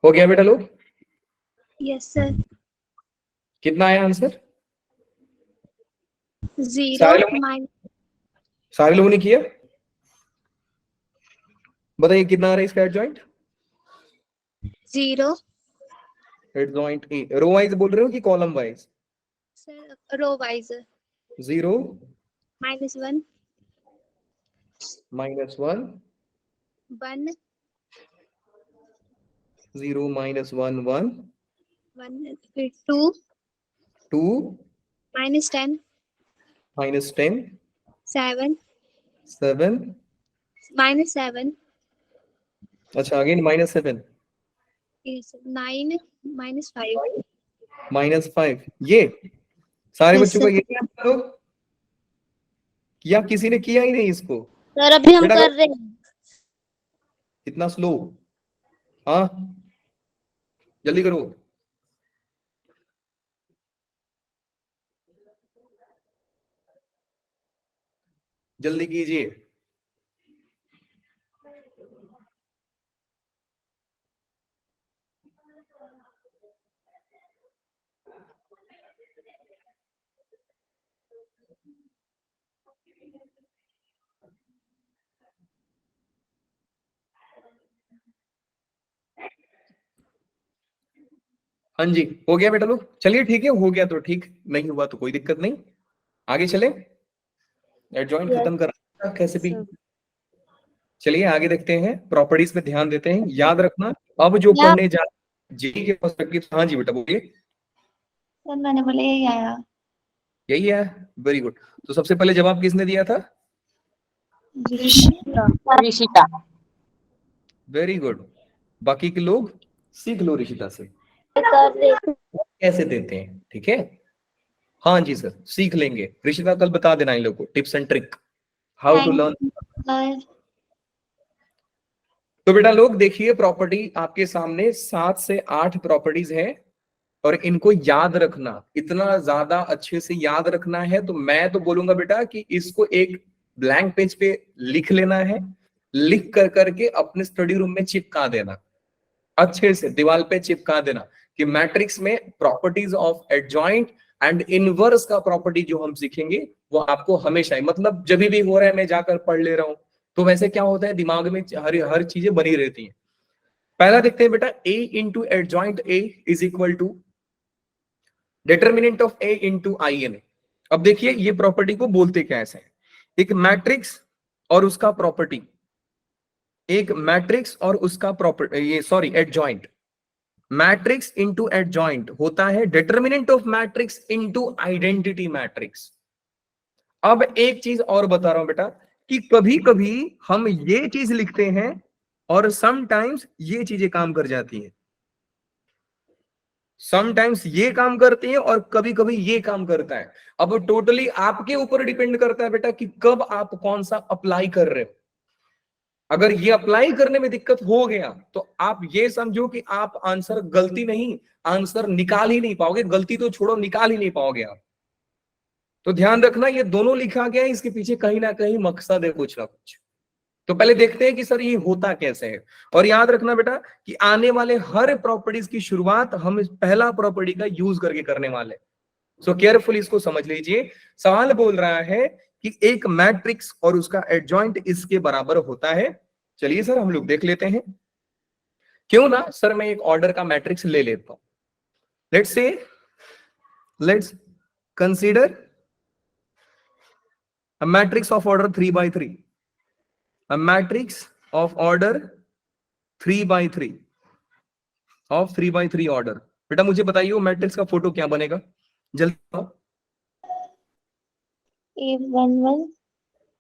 हो गया बेटा लोग?
Yes sir.
कितना आया आंसर?
0
सारे लोगों ने, सारे लोगों ने किया? बताइए कितना आ रहा है इसका एडजॉइंट?
0
एडजॉइंट रो वाइज बोल रहे हो कि column wise?
Sir. Row wise.
0
-1
-1
1
0 -1 1
1 फिर 2
2
-10
-10
7
7
-7
अच्छा अगेन -7
is 9 -5।
-5। ये सारे
यस
बच्चों का
सर।
ये है आप लोग? या किसी ने किया ही नहीं इसको?
सर अभी हम
बेटा
कर रहे हैं।
इतना स्लो? हाँ जल्दी करो। जल्दी कीजिए। हाँ जी, हो गया बेटा लोग? चलिए ठीक है, हो गया तो ठीक, नहीं हुआ तो कोई दिक्कत नहीं, आगे चले। एडजॉइंट खत्म कर कैसे भी। चलिए आगे देखते हैं, प्रॉपर्टीज पे ध्यान देते हैं। याद रखना अब जो
क्या?
पढ़ने जा जी के पर्सपेक्टिव। हाँ जी बेटा बोलिए।
सर मैंने बोला यही आया।
यही है, वेरी गुड। तो सबसे पहले जवाब किसने दिया था?
ऋषिता।
Very good. बाकी के लोग सीख लो ऋषिता से
सर
कैसे देते हैं, ठीक है? हाँ जी सर, सीख लेंगे। ऋषिता कल बता देना इन लोगों को tips and trick how to learn.
Sir
तो बेटा लोग देखिए, प्रॉपर्टी आपके सामने 7 से 8 प्रॉपर्टीज है और इनको याद रखना, इतना ज्यादा अच्छे से याद रखना है। तो मैं तो बोलूंगा बेटा कि इसको एक ब्लैंक पेज पे लिख लेना है, लिख कर करके अपने स्टडी रूम में चिपका देना, अच्छे से दीवार पे चिपका देना कि मैट्रिक्स में properties of adjoint and inverse का प्रॉपर्टी जो हम सीखेंगे वो आपको हमेशा ही, मतलब जब भी हो रहा है मैं जाकर पढ़ ले रहा हूं तो वैसे क्या होता है दिमाग में हर चीजें बनी रहती हैं। पहला देखते हैं बेटा, a into adjoint a is equal to determinant of a into in। अब देखिए ये प्रॉपर्टी को बोलते कैसे हैं। एक मैट्रिक्स और उसका प्रॉपर्टी, एक मैट्रिक्स और उसका प्रॉपर्टी, ये sorry adjoint, matrix into adjoint होता है determinant of matrix into identity matrix. अब एक चीज और बता रहा हूं बेटा कि कभी कभी हम ये चीज लिखते हैं और समटाइम्स ये चीजें काम कर जाती हैं, समटाइम्स ये काम करती है और कभी कभी ये काम करता है। अब टोटली आपके ऊपर डिपेंड करता है बेटा कि कब आप कौन सा अप्लाई कर रहे हो। अगर ये अप्लाई करने में दिक्कत हो गया तो आप ये समझो कि आप आंसर गलती नहीं, आंसर निकाल ही नहीं पाओगे, गलती तो छोड़ो निकाल ही नहीं पाओगे आप। तो ध्यान रखना ये दोनों लिखा गया है, इसके पीछे कहीं ना कहीं मकसद है कुछ ना कुछ। तो पहले देखते हैं कि सर ये होता कैसे है। और याद रखना बेटा कि आने वाले हर प्रॉपर्टीज की शुरुआत हम पहला प्रॉपर्टी का यूज करके करने वाले। सो केयरफुल इसको समझ लीजिए। सवाल बोल रहा है कि एक मैट्रिक्स और उसका एडजॉइंट इसके बराबर होता है। चलिए सर हम लोग देख लेते हैं, क्यों ना सर मैं एक ऑर्डर का मैट्रिक्स ले लेता हूं। Let's say, let's consider a matrix of order 3 by 3, a matrix of order 3 by 3 of 3 by 3 order। बेटा मुझे बताइए वो मैट्रिक्स का फोटो क्या बनेगा, जल्दी बताओ।
A11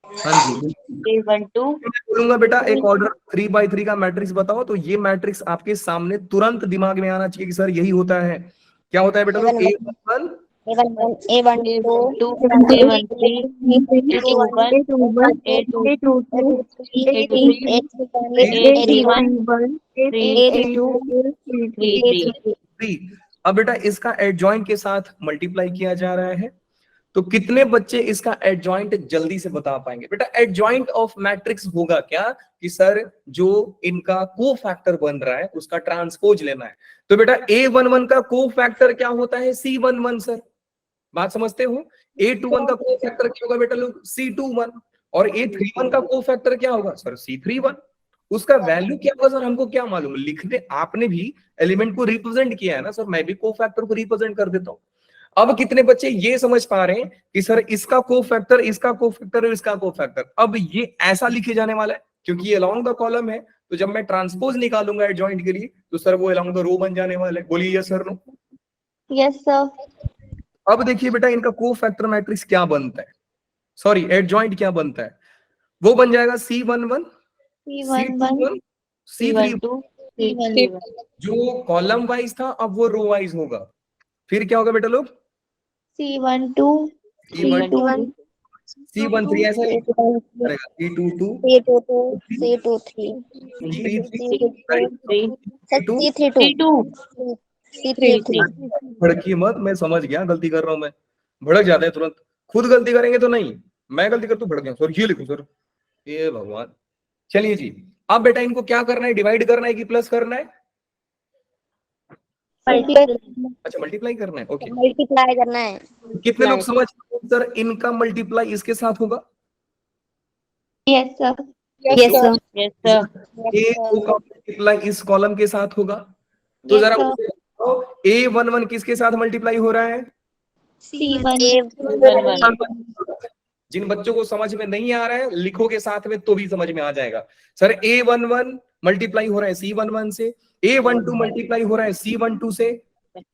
हाँ जी,
A12
बोलूंगा बेटा एक ऑर्डर 3 by 3 का मैट्रिक्स बताओ तो ये मैट्रिक्स आपके सामने तुरंत दिमाग में आना चाहिए कि सर यही होता है। क्या होता है बेटा लोग? A11
A12 A12
अब बेटा इसका एडजॉइंट के साथ मल्टीप्लाई किया जा रहा है तो कितने बच्चे इसका एडजॉइंट जल्दी से बता पाएंगे? बेटा एडजॉइंट ऑफ मैट्रिक्स होगा क्या कि सर जो इनका को फैक्टर बन रहा है उसका ट्रांसपोज लेना है। तो बेटा A11 का को फैक्टर क्या होता है? C11 सर, बात समझते हो? A21 का को फैक्टर क्या होगा बेटा लोग? C21। और A31 का को फैक्टर क्या होगा सर? C31। उसका वैल्यू क्या होगा सर? हमको क्या मालूम? लिखने आपने भी एलिमेंट को रिप्रेजेंट किया है ना सर, मैं भी को फैक्टर को रिप्रेजेंट कर देता हूं। अब कितने बच्चे ये समझ पा रहे हैं कि सर इसका को फैक्टर, इसका को फैक्टर और इसका को फैक्टर, अब ये ऐसा लिखे जाने वाला है क्योंकि ये अलोंग द कॉलम है। तो जब मैं ट्रांसपोज निकालूंगा एडजॉइंट के लिए तो सर वो अलोंग द रो बन जाने वाला है। बोलिए yes sir no.
Yes sir.
अब देखिए बेटा इनका को फैक्टर मैट्रिक्स क्या बनता है, सॉरी एडजॉइंट क्या बनता है? वो बन जाएगा C11
C11
C31। जो कॉलम वाइज था अब वो रो वाइज होगा। फिर क्या होगा बेटा लोग?
C12
C13 ऐसा रहेगा, C22 भड़किए मत, मैं समझ गया गलती कर रहा हूं, मैं भड़क जाते हैं तुरंत, खुद गलती करेंगे तो नहीं। मैं गलती कर तो भड़ गया सर, ये लिखो सर, ये भगवान। चलिए जी, अब बेटा इनको क्या करना है, डिवाइड करना है कि प्लस करना है? अच्छा मल्टीप्लाई करना है, ओके।
मल्टीप्लाई करना है।
कितने लोग समझ सर इनका मल्टीप्लाई इसके साथ होगा?
Yes sir.
Yes sir.
Yes, sir.
ए का मल्टीप्लाई इस कॉलम के साथ होगा। तो
यस
जरा
सर।
मुझे बताओ A11 किसके साथ मल्टीप्लाई हो रहा है?
C1।
जिन बच्चों को समझ में नहीं आ रहा है लिखोगे साथ में तो भी समझ में आ जाएगा। सर A11 मल्टीप्लाई हो रहा है C11 से, A12 मल्टीप्लाई हो रहा है C12 से,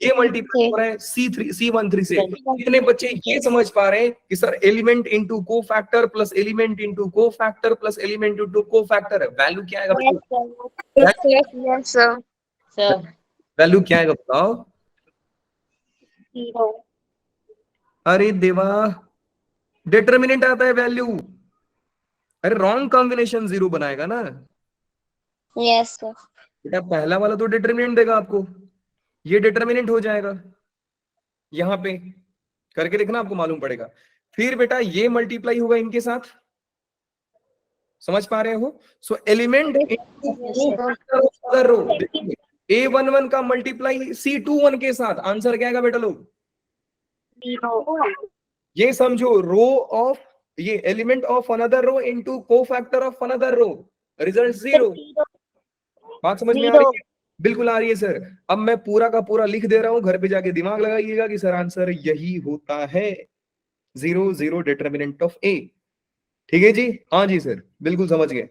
ये मल्टीप्लाई हो रहा है C13 से। कितने बच्चे ये समझ पा रहे हैं कि सर एलिमेंट इनटू को फैक्टर प्लस एलिमेंट इनटू को फैक्टर प्लस एलिमेंट इनटू को फैक्टर है, वैल्यू क्या आएगा?
Yes sir.
Sir.
वैल्यू क्या आएगा बताओ? अरे देवा, डिटरमिनेंट आता है वैल्यू। अरे रॉन्ग कॉम्बिनेशन जीरो बनाएगा ना
यस सर।
बेटा, पहला वाला तो डिटरमिनेंट देगा आपको, ये डिटरमिनेंट हो जाएगा। यहां पे करके देखना, आपको मालूम पड़ेगा। फिर बेटा ये मल्टीप्लाई होगा इनके साथ, समझ पा रहे हो? सो एलिमेंट रो, A11 का मल्टीप्लाई C21 के साथ, आंसर क्या आएगा बेटा लोग? ये समझो, रो ऑफ ये element of another row into cofactor of another row, result zero. बात समझ में आ रही है? बिल्कुल आ रही है सर। अब मैं पूरा का पूरा लिख दे रहा हूं, घर पे जाके दिमाग लगाइएगा कि सर आंसर यही होता है, 0 0 डिटरमिनेंट ऑफ ए। ठीक है जी? हाँ जी सर, बिल्कुल समझ गए।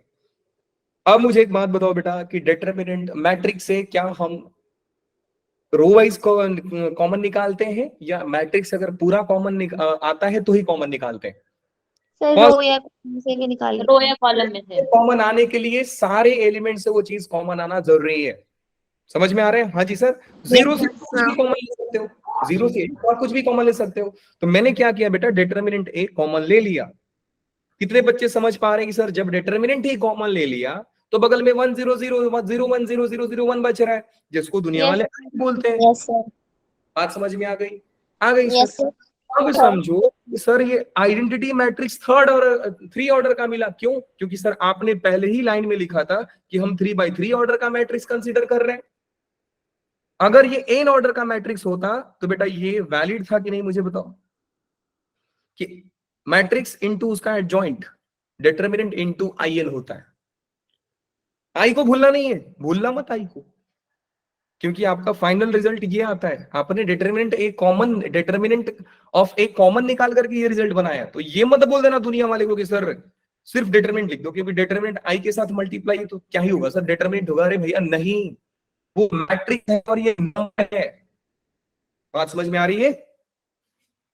अब मुझे एक बात बताओ बेटा कि डिटरमिनेंट मैट्रिक्स से क्या हम रो वाइज कॉमन निकालते हैं, या मैट्रिक्स अगर पूरा कॉमन आता है तो ही कॉमन निकालते हैं?
सर रो या कॉलम से भी निकाल
रो या कॉलम में से।
कॉमन आने के लिए सारे एलिमेंट से वो चीज कॉमन आना जरूरी है। समझ में आ रहे हैं? हाँ जी सर। जीरो से कुछ भी कॉमन ले सकते हो, जीरो से और कुछ भी कॉमन ले सकते हो। तो मैंने क्या किया बेटा, डिटरमिनेंट ए कॉमन ले लिया। कितने बच्चे समझ पा रहे हैं कि सर जब डिटरमिनेंट ही कॉमन ले लिया तो बगल में 1 0 0 0 1 0 0 0 1 बच रहा है, जिसको दुनिया वाले बोलते हैं।
Yes sir.
बात समझ में आ गई? आ गई
यस
सर।
सर।
अब समझो कि सर ये आइडेंटिटी मैट्रिक्स थर्ड और 3 ऑर्डर का मिला। क्यों? क्योंकि सर आपने पहले ही लाइन में लिखा था कि हम 3/3 ऑर्डर का मैट्रिक्स कंसीडर कर रहे हैं। अगर ये एन ऑर्डर का मैट्रिक्स होता तो बेटा ये वैलिड था कि नहीं, मुझे बताओ। कि मैट्रिक्स इनटू उसका एडजॉइंट डिटरमिनेंट इनटू आईएन होता है। आई को भूलना नहीं है, भूलना मत आई को, क्योंकि आपका फाइनल रिजल्ट ये आता है। आपने determinant A common, determinant of A common निकाल करके ये रिजल्ट बनाया। तो ये मत बोल देना दुनिया वाले को कि सर सिर्फ डिटरमिनेंट लिख दो, क्योंकि डिटरमिनेंट आई के साथ मल्टीप्लाई तो क्या ही होगा सर, डिटरमिनेंट होगा। अरे भैया नहीं, वो मैट्रिक्स है और ये नंबर है। बात समझ में आ रही है?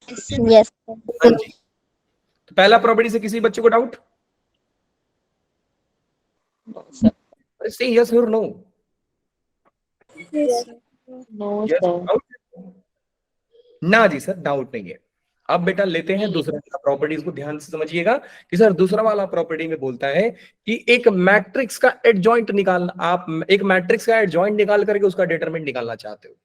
यस
हाँ जी। तो पहला प्रॉपर्टी से किसी बच्चे को डाउट? से यस और नो?
No, sir.
ना जी सर, डाउट नहीं है। अब बेटा लेते हैं दूसरा प्रॉपर्टीज को, ध्यान से समझिएगा कि सर दूसरा वाला प्रॉपर्टी में बोलता है कि एक मैट्रिक्स का एडजॉइंट निकालना, आप एक मैट्रिक्स का एडजॉइंट निकाल करके उसका डिटरमिनेंट निकालना चाहते हो।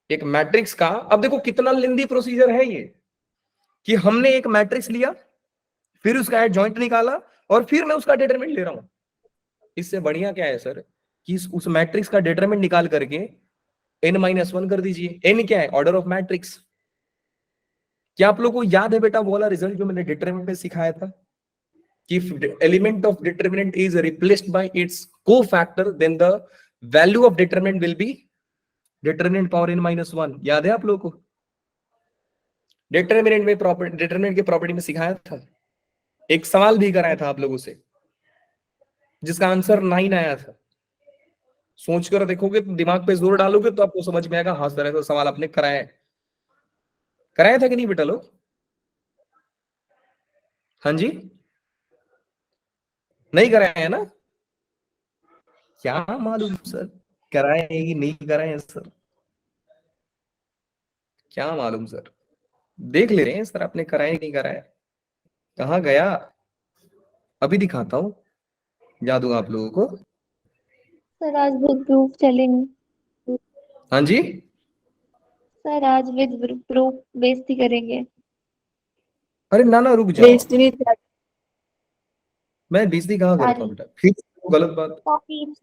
एक मैट्रिक्स का, अब देखो कितना लेंदी प्रोसीजर है ये, कि हमने एक मैट्रिक्स लिया, फिर उसका एडजॉइंट निकाला, और फिर मैं उसका डिटरमिनेंट ले रहा हूं। इससे बढ़िया क्या है सर कि उस मैट्रिक्स का डिटरमिनेंट निकाल करके n-1 कर दीजिए। n क्या है? Order of matrix. क्या आप लोगों को याद है बेटा वो वाला रिजल्ट जो मैंने डिटरमिनेंट में सिखाया था कि element of determinant is replaced by its cofactor, then the value of determinant will be determinant power n-1। याद है आप लोगों को? डिटरमिनेंट में प्रॉपर्टी, डिटरमिनेंट की प्रॉपर्टी में सिखाया था। एक सवाल भी कराया था आप लोगों से जिसका आंसर 9 आया था। सोच कर देखोगे, दिमाग पे जोर डालोगे तो आपको समझ में आएगा, हाँ सर ऐसा सवाल आपने कराया था कि नहीं बेटा लोग? हाँ जी, नहीं कराया है ना? क्या मालूम सर, कराए कि नहीं कराए सर, क्या मालूम सर। देख ले रहे हैं सर आपने कराया नहीं कराया। कहाँ गया? अभी दिखाता हूँ जादू आप लोगों को।
सर आज विद प्रूफ चलेंगे।
हाँ जी,
सर आज विद प्रूफ बेइज्जती करेंगे।
अरे ना ना, रुक जाओ,
बेइज्जती नहीं थी।
मैं बेइज्जती कहाँ करता हूँ बेटा, फिर से गलत बात,
तारीफ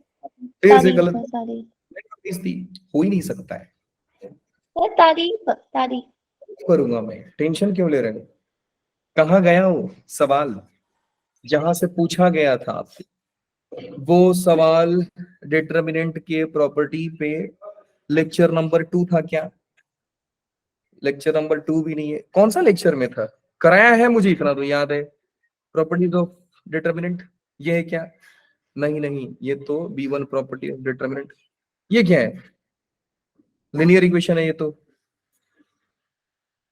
फिर से गलत,
तारीफ
बेइज्जती हो ही नहीं सकता है।
तारीफ तारीफ
करूंगा मैं, टेंशन क्यों ले रहे हो? कहाँ गया वो सवाल जहां से पूछा गया था आपसे? वो सवाल डिटरमिनेंट के प्रॉपर्टी पे लेक्चर नंबर 2 था क्या? लेक्चर नंबर 2 भी नहीं है। कौन सा लेक्चर में था? कराया है मुझे इतना तो याद है, प्रॉपर्टीज ऑफ डिटरमिनेंट। ये है क्या? नहीं नहीं, ये तो B1 प्रॉपर्टी ऑफ डिटरमिनेंट। ये क्या है? लिनियर इक्वेशन है ये तो,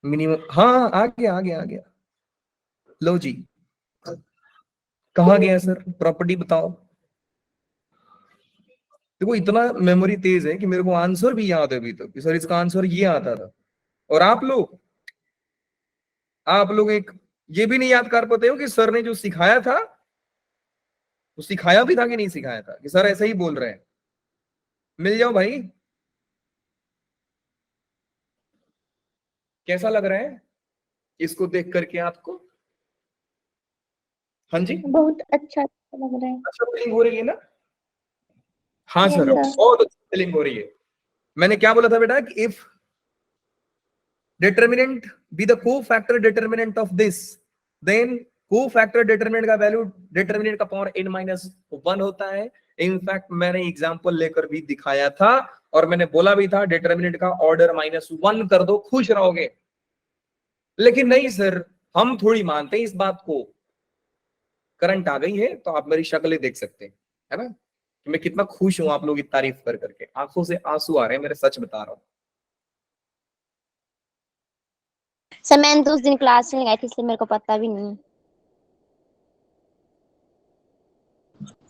मिनिमम। हाँ, आ गया आ गया आ गया। लो जी, कहाँ गया सर? प्रॉपर्टी बताओ। देखो इतना मेमोरी तेज है कि मेरे को आंसर भी याद है अभी तक कि सर इसका आंसर ये आता था। और आप लोग एक ये भी नहीं याद कर पाते हो कि सर ने जो सिखाया था वो सिखाया भी था कि नहीं सिखाया था, कि सर ऐसे ही बोल रहे हैं। मिल जाओ भाई। कैसा लग रहा है इसको देख करके आपको? हाँ जी,
बहुत अच्छा लग रहा है।
अच्छा फीलिंग हो रही है ना? हाँ
Yes,
सर,
sir.
बहुत अच्छी फीलिंग हो रही है। मैंने क्या बोला था बेटा कि if determinant be the cofactor determinant of this, then cofactor determinant का वैल्यू determinant का पावर n-1 होता है। इनफैक्ट मैंने एग्जांपल लेकर भी दिखाया था और मैंने बोला भी था determinant का ऑर्डर -1 कर दो, खुश रहोगे। लेकिन नहीं सर, हम थोड़ी मानते हैं इस बात को। करंट आ गई है तो आप मेरी शक्लें देख सकते हैं, है ना, कि मैं कितना खुश हूं आप लोग की तारीफ कर करके। आंखों से आंसू आ रहे हैं मेरे, सच बता रहा हूं।
सर मैंने तो उस दिन क्लास में लगाई थी इसलिए मेरे को पता भी नहीं।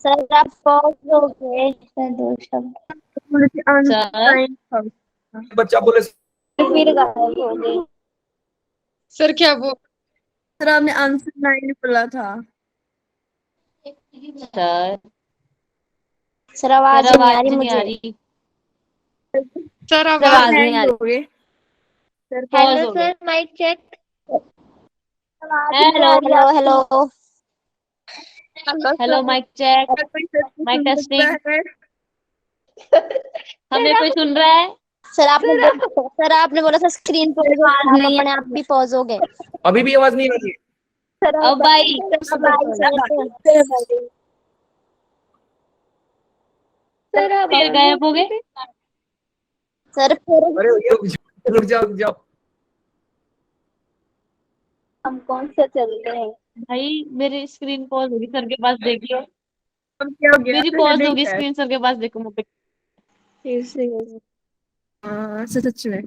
सर आप पॉज हो गए।
सर दो शब्द
थोड़ी सी आंसर
सर
टाइम था।
बच्चा बोले
फिर गायब हो गए।
सर क्या वो
सर आपने आंसर 9 बोला था।
सर
सर आवाज
सर
नहीं आ
आवाज
रही
नहीं आ
मुझे।
रही।
सर
आवाज
आवाज
हैंग
नहीं।
हो गई।
सर
पॉज
हेलो
हो गया।
Sir, mike check.
आवाज नहीं
हेलो
आ रही hello hello.
Hello, mike check,
कोई सर को
माइक
सुन
टेस्टिंग।
सकता है?
हमें कोई सुन रहा है?
सर आपने बोला था स्क्रीन पॉज हो गया, आप अपने आप भी पॉज हो गए।
अभी भी आवाज नहीं आ रही है?
अब भाई
अब आई सर।
सर आप
फिर गायब हो गए।
सर फिर
अरे रुक जाओ रुक जाओ।
हम कौन सा चल रहे हैं?
भाई मेरी स्क्रीन पॉज होगी, सर के पास देख लो।
अब क्या हो गया?
मेरी
फिर
पॉज
नहीं
होगी
है।
स्क्रीन, सर के पास देखो मुझे।
फिर से
हाँ सच में।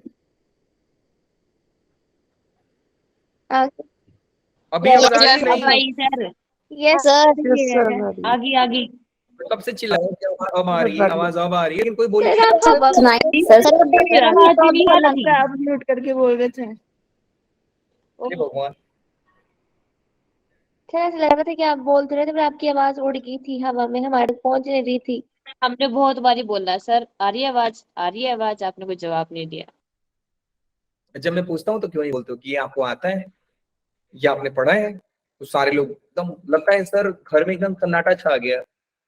अभी आवाज आ रही है
अब
नहीं?
आई सर,
यस सर।
आ गई आ गई।
कब से चिल्ला रहे हो कि अब आ रही है आवाज, अब आ रही है, लेकिन कोई बोले
सर
सर आवाज ही नहीं आ रही।
आप म्यूट करके बोल रहे थे।
हे भगवान।
सर ऐसा लग रहा था कि आप बोलते रहे थे पर आपकी आवाज उड़ गई थी हवा में, हमारे तक पहुंच नहीं रही थी।
हमने बहुत बारी बोला सर, आ रही है आवाज, आ रही है आवाज, आपने कोई जवाब नहीं दिया।
जब मैं पूछता हूँ तो क्यों नहीं बोलते हो कि ये आपको आता है या आपने पढ़ा है? तो सारे लोग एकदम, लगता है सर घर में एकदम सन्नाटा छा गया।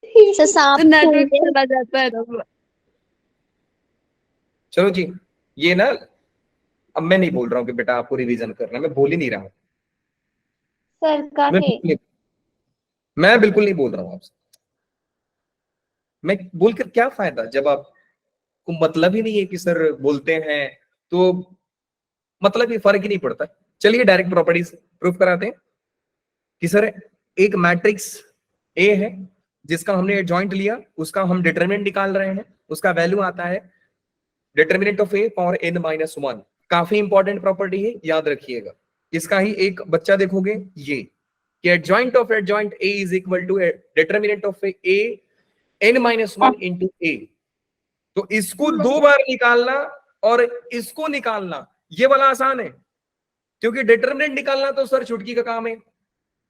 सर सांप
तो नेटवर्क चला जाता है तो।
चलो जी, ये ना, अब मैं नहीं बोल रहा हूँ कि बेटा आपको रिवीजन करना, मैं बोल ही नहीं रहा हूँ।
सर काहे?
मैं बिल्कुल नहीं बोल रहा हूँ आपसे। मैं बोलकर क्या फायदा जब आपको मतलब ही नहीं है कि सर बोलते हैं, तो मतलब ये फर्क ही नहीं पड़ता। चलिए डायरेक्ट प्रॉपर्टीज प्रूफ कराते हैं कि सर एक मैट्रिक्स ए है जिसका हमने एडजॉइंट लिया, उसका हम डिटरमिनेंट निकाल रहे हैं, उसका वैल्यू आता है determinant of A power n-1। काफी इंपॉर्टेंट प्रॉपर्टी है, याद रखिएगा। इसका ही एक बच्चा देखोगे, ये कि adjoint of adjoint A is equal to determinant of A n-1 into A. तो इसको 2 बार निकालना और इसको निकालना, ये वाला आसान है, क्योंकि डिटरमिनेंट निकालना तो सर छुटकी का काम है।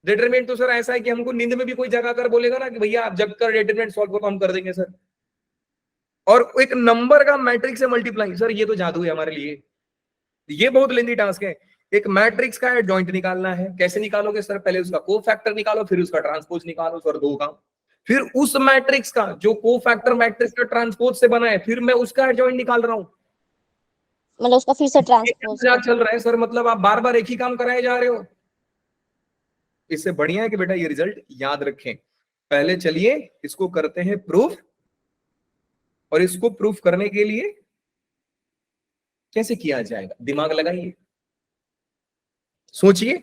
डिटरमिनेंट तो सर ऐसा है कि हमको नींद में भी कोई जगा कर बोलेगा ना कि भैया आप जग कर डिटरमिनेंट सॉल्व करो, तो हम कर देंगे सर। और एक नंबर का मैट्रिक्स से मल्टीप्लाई, सर ये तो जादू है हमारे लिए, ये बहुत लेंदी टास्क है। एक मैट्रिक्स का एडजॉइंट निकालना है। कैसे निकालोगे सर? पहले उसका कोफैक्टर निकालो, फिर उसका ट्रांसपोज निकालो सर, दो काम। फिर उस मैट्रिक्स का जो कोफैक्टर मैट्रिक्स का ट्रांसपोज से बना है, फिर मैं उसका एडजॉइंट निकाल रहा हूं।
मतलब उसका फिर से ट्रांसपोज
चल रहा है सर, मतलब आप बार बार एक ही काम कराए जा रहे हो। इससे बढ़िया है कि बेटा ये रिजल्ट याद रखें। पहले चलिए इसको करते हैं प्रूफ, और इसको प्रूफ करने के लिए कैसे किया जाएगा, दिमाग लगाइए, सोचिए।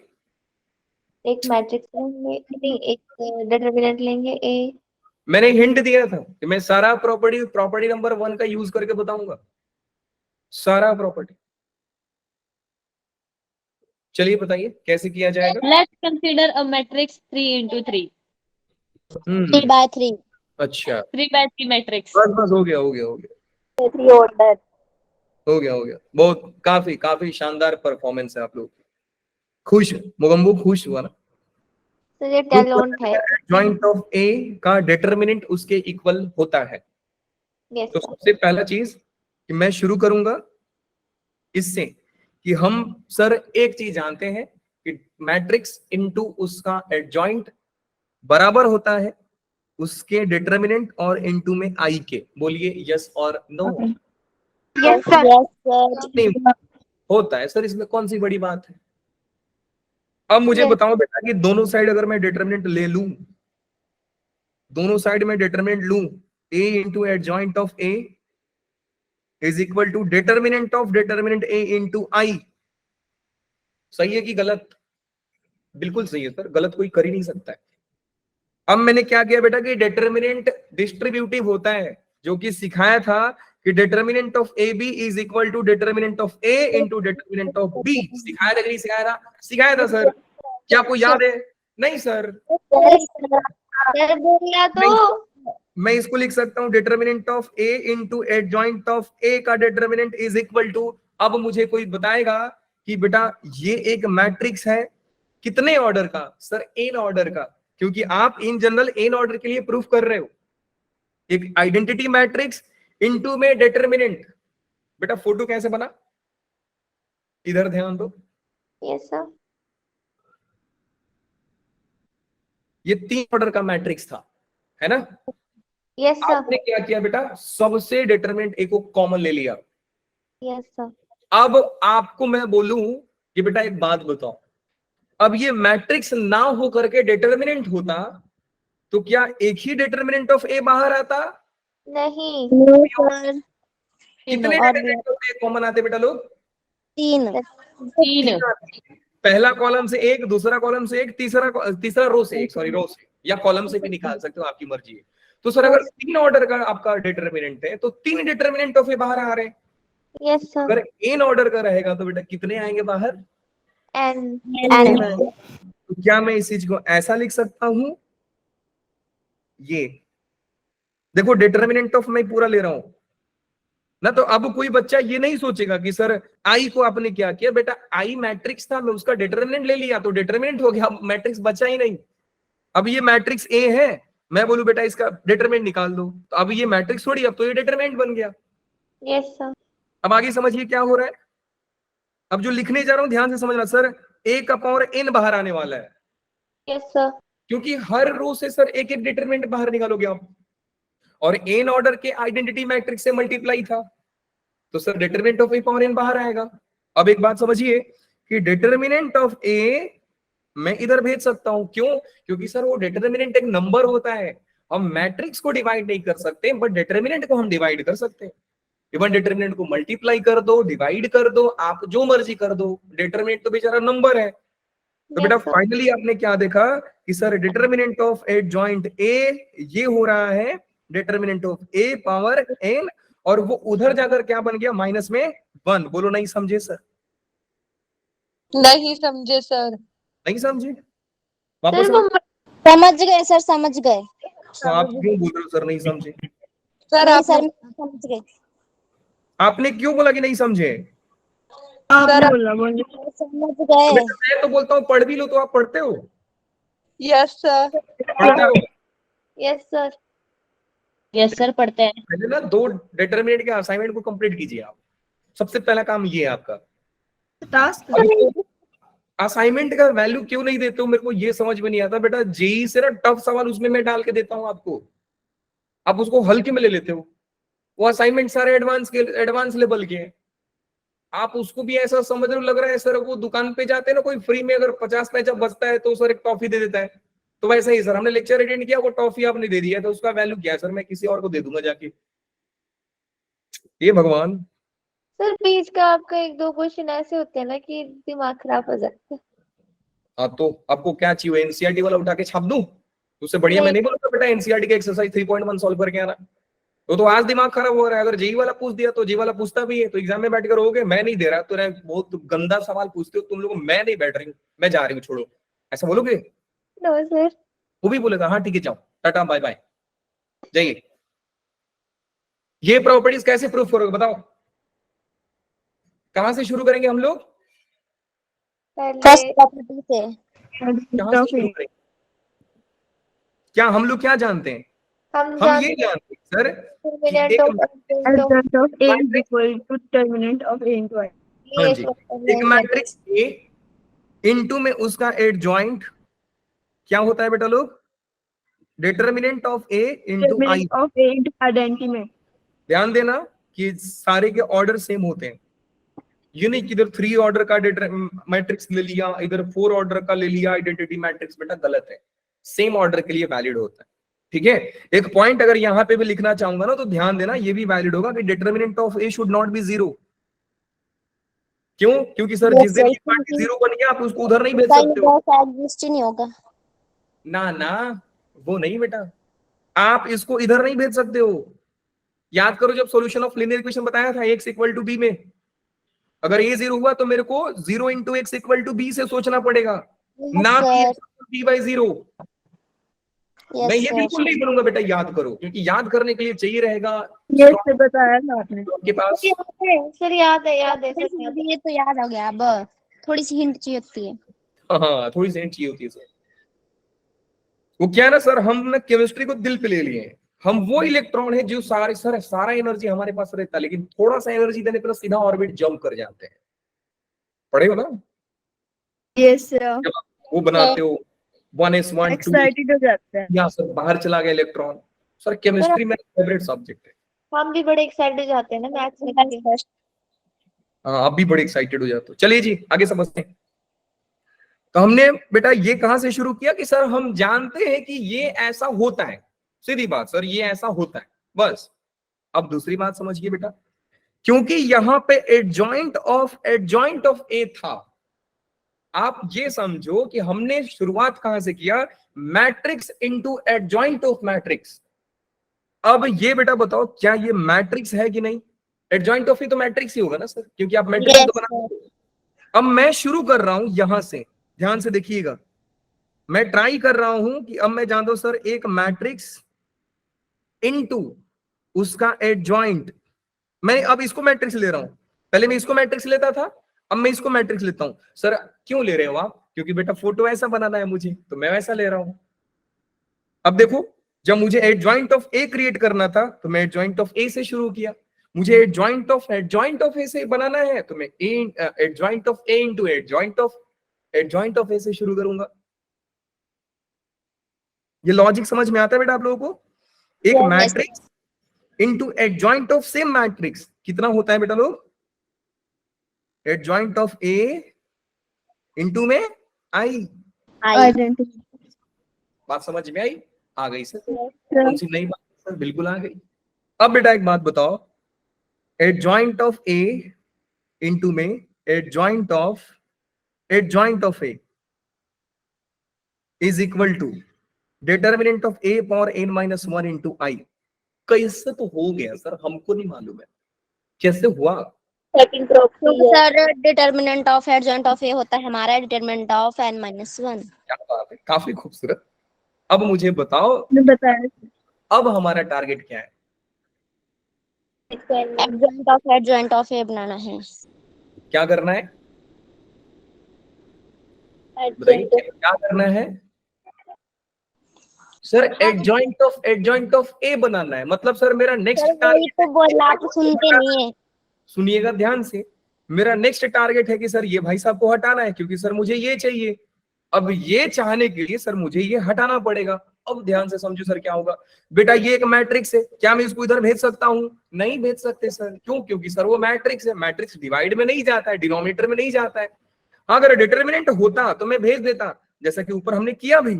एक मैट्रिक्स लेंगे, नहीं एक डिटरमिनेंट लेंगे ए।
मैंने हिंट दिया था कि मैं सारा प्रॉपर्टी नंबर 1 का यूज करके बताऊंगा, सारा प्रॉपर्टी। चलिए बताइए कैसे किया जाएगा।
Let's consider a matrix 3 into 3.
3/3
अच्छा
3 by 3 matrix.
बस हो गया हो गया हो गया
3 ऑर्डर
हो गया हो गया। बहुत काफी काफी शानदार परफॉर्मेंस है आप लोग। खुश मोगम्बो खुश हुआ ना?
तो ये टैलोंट है।
जॉइंट ऑफ ए का डिटरमिनेंट उसके इक्वल होता है।
यस
तो सबसे पहला चीज कि मैं शुरू करूंगा इससे कि हम सर एक चीज जानते हैं कि मैट्रिक्स इनटू उसका एडजॉइंट बराबर होता है उसके डिटरमिनेंट और इनटू में आई के। बोलिए यस और नो।
Yes sir.
नहीं होता है सर, इसमें कौन सी बड़ी बात है। अब मुझे
Yes.
बताओ बेटा कि दोनों साइड अगर मैं डिटरमिनेंट ले लूं, दोनों साइड में डिटरमिनेंट लूं, a into adjoint of a is equal to determinant of determinant a into I. सही है कि गलत? बिल्कुल सही है सर, गलत कोई कर ही नहीं सकता है। अब मैंने क्या किया बेटा कि डिटरमिनेंट डिस्ट्रीब्यूटिव होता है, जो कि सिखाया था कि determinant of A B is equal to determinant of A into determinant of B. सिखाया था कि नहीं सिखाया था? सिखाया था सर। क्या आपको याद है? नहीं सर।
सर बोला तो।
मैं इसको लिख सकता हूं determinant of A into adjoint of A का डिटरमिनेंट इज इक्वल टू। अब मुझे कोई बताएगा कि बेटा ये एक मैट्रिक्स है कितने ऑर्डर का? सर एन ऑर्डर का, क्योंकि आप इन जनरल एन ऑर्डर के लिए प्रूफ कर रहे हो। एक आइडेंटिटी मैट्रिक्स इनटू में डिटरमिनेंट। बेटा फोटो कैसे बना? इधर ध्यान दो।
Yes sir.
ये 3 ऑर्डर का मैट्रिक्स था, है ना?
Yes sir.
आपने क्या किया बेटा? सबसे डिटरमिनेंट ए को कॉमन ले लिया।
Yes sir.
अब आपको मैं बोलूं कि बेटा एक बात बताओ, अब ये मैट्रिक्स ना हो करके डिटरमिनेंट होता तो क्या एक ही डिटरमिनेंट ऑफ ए बाहर आता?
नहीं।
सर
कितने
और
डिटरमिनेंट ऑफ ए कॉमन आते बेटा लोग?
3
3.
पहला कॉलम से एक, दूसरा कॉलम से एक, तीसरा रो से एक, सॉरी रो से, या कॉलम से भी निकाल सकते हो, आपकी मर्जी है। तो सर अगर 3 ऑर्डर का आपका डिटरमिनेंट है तो 3 डिटरमिनेंट ऑफ ए बाहर आ रहे हैं।
Yes sir.
अगर एन ऑर्डर का रहेगा तो बेटा कितने आएंगे बाहर?
एन।
तो क्या मैं इस चीज को ऐसा लिख सकता हूं? ये देखो डिटरमिनेंट ऑफ मैं पूरा ले रहा हूं ना, तो अब कोई बच्चा ये नहीं सोचेगा कि सर आई को आपने क्या किया। बेटा आई मैट्रिक्स था, मैं उसका डिटरमिनेंट ले लिया तो डिटरमिनेंट हो गया, मैट्रिक्स बचा ही नहीं। अब ये मैट्रिक्स ए है, मैं बोलूं बेटा इसका डिटरमिनेंट निकाल दो, तो अब ये मैट्रिक्स थोड़ी, अब तो ये डिटरमिनेंट बन गया।
Yes sir.
अब आगे समझिए क्या हो रहा है। अब जो लिखने जा रहा हूं ध्यान से समझना, सर ए का पावर एन बाहर आने वाला है,
यस सर।
क्योंकि हर रो से सर एक एक डिटरमिनेंट बाहर निकालोगे आप, और एन ऑर्डर के आइडेंटिटी मैट्रिक्स से मल्टीप्लाई था, तो sir determinant of A power n बाहर आएगा। अब एक बात समझिए कि डिटरमिनेंट ऑफ ए मैं इधर भेज सकता हूं, क्यों? क्योंकि सर वो डिटरमिनेंट एक नंबर होता है, हम मैट्रिक्स को डिवाइड नहीं कर सकते, बट डिटरमिनेंट को हम डिवाइड कर सकते हैं। इवन डिटरमिनेंट को मल्टीप्लाई कर दो, डिवाइड कर दो, आप जो मर्जी कर दो, डिटरमिनेंट तो बेचारा नंबर है। तो बेटा फाइनली आपने क्या देखा कि sir determinant of adjoint A ये हो रहा है determinant of A power n, और वो उधर जाकर क्या बन गया? माइनस में 1। बोलो नहीं समझे सर?
नहीं समझे सर।
नहीं समझे? वापस
समझ गए सर, समझ गए
तो आप क्यों बोल रहे हो सर नहीं समझे?
सर
नहीं
आप
सर समझ गए।
आपने क्यों बोला कि नहीं समझे?
आपने बोला बोलिए।
समझ गए।
मैं तो बोलता हूँ पढ़ भी लो, तो आप पढ़ते हो?
Yes sir.
पढ़ते हो?
Yes sir.
यस सर पढ़ते हैं।
पहले ना 2 डिटरमिनेंट के असाइनमेंट को कंप्लीट कीजिए आप। सबसे पहला काम ये है आपका।
टास्क
असाइनमेंट का वैल्यू क्यों नहीं देते हो, मेरे को ये समझ में नहीं आता बेटा। जेई से ना टफ सवाल उसमें मैं डाल के देता हूं आपको, आप उसको हल्के में ले लेते हो। वो असाइनमेंट सारे एडवांस लेवल के हैं, आप उसको भी ऐसा समझ रहे हो, लग रहा है सर वो दुकान पे जाते हैं ना कोई फ्री में, अगर 50 पैसा बचता है तो सर एक टॉफी दे देता है, तो वैसा ही सर हमने लेक्चर अटेंड किया, वो टॉफी आपने दे दिया, तो उसका वैल्यू क्या है सर, मैं किसी और को दे दूंगा जाके। ये भगवान।
सर बीच का आपका 1-2 क्वेश्चन ऐसे होते हैं ना कि दिमाग खराब हो जाता है।
हाँ तो आपको क्या चाहिए, एनसीईआरटी वाला उठा के छाप दूं? उससे बढ़िया मैं नहीं बोलूंगा बेटा एनसीईआरटी के एक्सरसाइज 3.1 सॉल्व करके आना। तो आज दिमाग खराब हो रहा है। अगर जेई वाला पूछ दिया तो जेई वाला पूछता भी है तो एग्जाम में बैठकर होगे, मैं नहीं दे रहा, तो बहुत गंदा सवाल पूछते हो तुम लोग, मैं नहीं बैठ रही हूँ, मैं जा रही हूँ, छोड़ो, ऐसा बोलोगे?
No sir.
वो भी बोलेगा हाँ ठीक है जाओ, टाटा बाय बाय, जाइए। ये प्रॉपर्टीज कैसे प्रूफ करोगे बताओ? कहां से शुरू करेंगे हम लोग?
फर्स्ट
पहले
प्रॉपर्टी से।
कहां से शुरू करेंगे? क्या हम लोग क्या जानते हैं? हम ये जानते हैं सर कि
determinant of
Adjoint of A is equal to determinant of A into I.
हाँ जी, एक मैट्रिक्स ए इनटू में उसका एडजॉइंट क्या होता है बेटा लोग? Determinant of A into I.
Determinant of A into identity में।
ध्यान देना कि सारे के ऑर्डर सेम होते हैं, ये नहीं कि इधर 3 ऑर्डर का मैट्रिक्स ले लिया, इधर 4 ऑर्डर का ले लिया आइडेंटिटी मैट्रिक्स, बेटा गलत है, सेम ऑर्डर के लिए वैलिड होता है। ठीक है, एक पॉइंट अगर यहां पे भी लिखना चाहूंगा ना तो ध्यान देना, ये भी वैलिड होगा कि determinant of A should not be 0। क्यों? क्योंकि सर जिस दिन ये पॉइंट 0 बन गया आप उसको उधर नहीं भेज सकते हो।
एग्जिस्ट ही नहीं होगा
ना ना, वो नहीं बेटा, आप इसको इधर नहीं भेज सकते हो। याद करो जब सॉल्यूशन ऑफ लीनियर इक्वेशन बताया था x इक्वल टू बी में, अगर a 0 हुआ तो मेरे को 0 into x equal to b से सोचना पड़ेगा, ना कि b बाई 0। मैं ये बिल्कुल नहीं बोलूंगा बेटा याद करो, क्योंकि याद करने के लिए चाहिए रहेगा
ये से बताया था आपने।
आपके पास।
सर याद है
ये तो याद आ गया, अब थोड़ी सी हिंट चाहिए होती है।
हाँ थोड़ी सी चाहिए होती है सर। वो क्या ना सर, हम ना केमिस्ट्री को दिल पे ले लिए हैं, हम वो इलेक्ट्रॉन है जो सारा एनर्जी हमारे पास रहता है, लेकिन थोड़ा सा एनर्जी देने पर सीधा ऑर्बिट जंप कर जाते हैं। पढ़े हो ना?
यस
वो बनाते हो 1s1 2
एक्साइटेड हो जाता है।
या सर बाहर चला गया इलेक्ट्रॉन। सर केमिस्ट्री मेरा फेवरेट सब्जेक्ट है।
हम भी बड़े एक्साइटेड हो जाते हैं ना मैथ्स में।
हाँ आप भी बड़े एक्साइटेड हो जाते हो। चलिए जी आगे समझते हैं। तो हमने बेटा ये कहां से शुरू किया कि सर हम जानते हैं कि ये ऐसा होता है, सीधी बात सर, ये ऐसा होता है बस। अब दूसरी बात समझिए बेटा, क्योंकि यहां पे एडजॉइंट ऑफ ए था, आप ये समझो कि हमने शुरुआत कहां से किया, matrix into adjoint of matrix. अब ये बेटा बताओ क्या ये मैट्रिक्स है कि नहीं? एडजॉइंट ऑफ ए तो मैट्रिक्स ही होगा ना सर, क्योंकि आप मैट्रिक्स तो बना। अब मैं शुरू कर रहा हूं यहां से, ध्यान से देखिएगा, मैं ट्राई कर रहा हूं कि अब मैं जानता हूं सर एक मैट्रिक्स इनटू उसका एडजॉइंट। मैं अब इसको मैट्रिक्स ले रहा हूं, पहले मैं इसको मैट्रिक्स लेता था, अब मैं इसको मैट्रिक्स लेता हूं। सर क्यों ले रहे हो आप? क्योंकि बेटा फोटो ऐसा बनाना है मुझे, तो मैं वैसा ले रहा हूं। अब देखो, जब मुझे एडजॉइंट ऑफ ए क्रिएट करना था तो मैं एडजॉइंट ऑफ ए से शुरू किया, मुझे एडजॉइंट ऑफ ए से बनाना है तो मैं adjoint of A into adjoint of A से शुरू करूंगा। ये लॉजिक समझ में आता है बेटा आप लोगों को? एक matrix into adjoint of same matrix कितना होता है बेटा लोग? एडजॉइंट ऑफ ए इनटू में आई।
आइडेंटिटी।
बात समझ में आई? आ गई सर? कौन सी नई बात सर? बिल्कुल आ गई। अब बेटा एक बात बताओ, एडजॉइंट ऑफ ए इनटू में adjoint of A is equal to determinant of A power n minus 1 into I. कैसे तो हो गया सर, हमको नहीं मालूम है कैसे हुआ।
Sir determinant of adjoint of A होता है हमारा डिटर्मिनेंट ऑफ n माइनस 1।
क्या बात है, काफी खूबसूरत। अब मुझे बताओ,
बताया
अब हमारा टारगेट क्या है?
एडजॉइंट ऑफ ए बनाना है।
क्या करना है बताइए, क्या करना है सर? एडजॉइंट ऑफ ए बनाना है। मतलब सर मेरा नेक्स्ट टारगेट
तो बोला, आप सुनते नहीं है।
सुनिएगा ध्यान से, मेरा नेक्स्ट टारगेट है कि सर ये भाई साहब को हटाना है क्योंकि सर मुझे ये चाहिए। अब ये चाहने के लिए सर मुझे ये हटाना पड़ेगा। अब ध्यान से समझो सर क्या होगा बेटा, ये एक मैट्रिक्स है, क्या मैं इसको इधर भेज सकता हूं? नहीं भेज सकते सर। क्यों? क्योंकि सर वो मैट्रिक्स है, मैट्रिक्स डिवाइड में नहीं जाता है, डिनोमिनेटर में नहीं जाता है। अगर डिटरमिनेंट होता तो मैं भेज देता, जैसा कि ऊपर हमने किया भी,